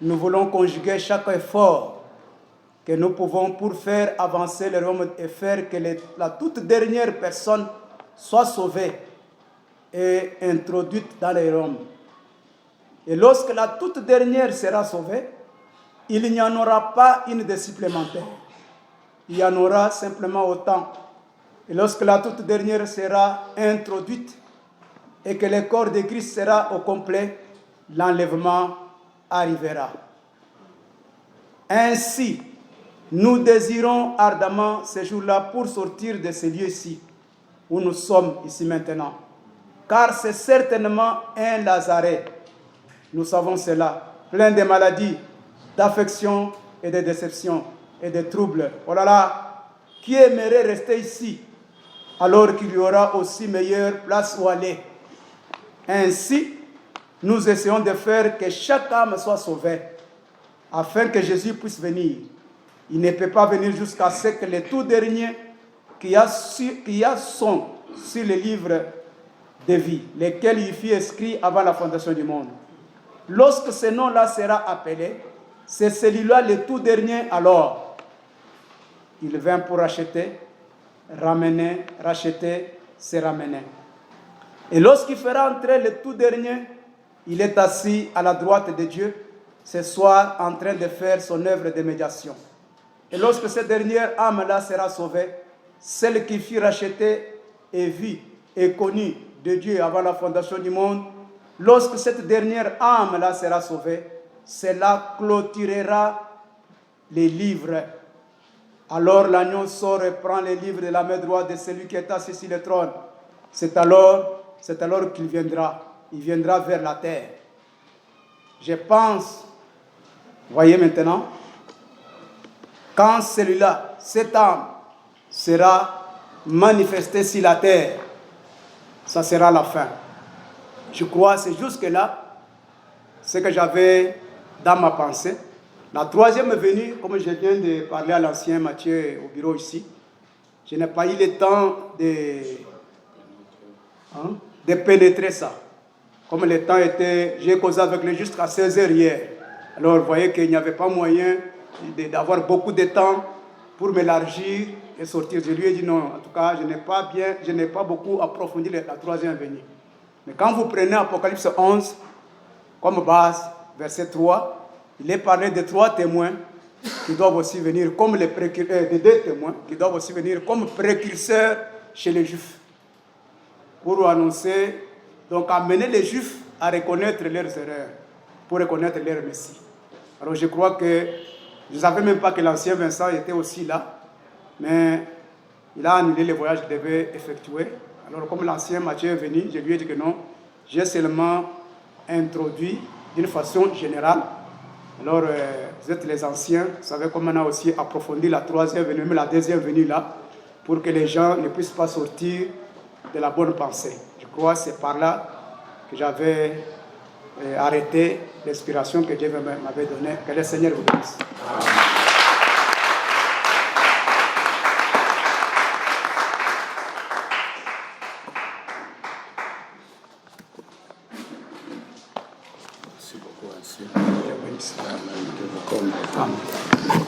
nous voulons conjuguer chaque effort que nous pouvons pour faire avancer le royaume et faire que la toute dernière personne soit sauvée et introduite dans le royaume. Et lorsque la toute dernière sera sauvée, il n'y en aura pas une de supplémentaire. Il y en aura simplement autant. Et lorsque la toute dernière sera introduite et que le corps de Christ sera au complet, l'enlèvement arrivera. Ainsi, nous désirons ardemment ces jours-là pour sortir de ces lieux-ci, où nous sommes ici maintenant. Car c'est certainement un Lazare, nous savons cela, plein de maladies, d'affections et de déceptions et de troubles. Oh là là, qui aimerait rester ici, alors qu'il y aura aussi meilleure place où aller? Ainsi, nous essayons de faire que chaque âme soit sauvée, afin que Jésus puisse venir. Il ne peut pas venir jusqu'à ce que les tout derniers qui sont sur le livre de vie, lesquels il fut inscrit avant la fondation du monde. Lorsque ce nom-là sera appelé, c'est celui-là le tout dernier alors. Il vint pour racheter, ramener, racheter, se ramener. Et lorsqu'il fera entrer le tout dernier, il est assis à la droite de Dieu, ce soir en train de faire son œuvre de médiation. Et lorsque cette dernière âme-là sera sauvée, celle qui fut rachetée et vue et connue de Dieu avant la fondation du monde, lorsque cette dernière âme-là sera sauvée, cela clôturera les livres. Alors l'agneau sort et prend les livres de la main droite de celui qui est assis sur le trône. C'est alors qu'il viendra. Il viendra vers la terre. Je pense, voyez maintenant, quand celui-là, cette âme, sera manifestée sur la terre, ça sera la fin. Je crois que c'est jusque-là ce que j'avais dans ma pensée. La troisième venue, comme je viens de parler à l'ancien Mathieu au bureau ici, je n'ai pas eu le temps de pénétrer ça. Comme le temps était, j'ai causé avec lui jusqu'à 16h hier. Alors vous voyez qu'il n'y avait pas moyen d'avoir beaucoup de temps pour m'élargir et sortir. Je lui ai dit non, en tout cas, je n'ai pas beaucoup approfondi la troisième venue. Mais quand vous prenez Apocalypse 11 comme base, verset 3, il est parlé de 3 témoins qui doivent aussi venir comme les précurseurs, de 2 témoins qui doivent aussi venir comme précurseurs chez les Juifs pour annoncer, donc amener les Juifs à reconnaître leurs erreurs, pour reconnaître leur Messie. Alors je crois que je ne savais même pas que l'ancien Vincent était aussi là, mais il a annulé le voyage qu'il devait effectuer. Alors comme l'ancien Matthieu est venu, je lui ai dit que non, j'ai seulement introduit d'une façon générale. Alors vous êtes les anciens, vous savez comment on a aussi approfondi la troisième venue, mais la deuxième venue là, pour que les gens ne puissent pas sortir de la bonne pensée. Je crois que c'est par là que j'avais arrêté l'inspiration que Dieu m'avait donnée. Que le Seigneur vous bénisse. Merci beaucoup, Ancien. Dieu vous comble. Amen.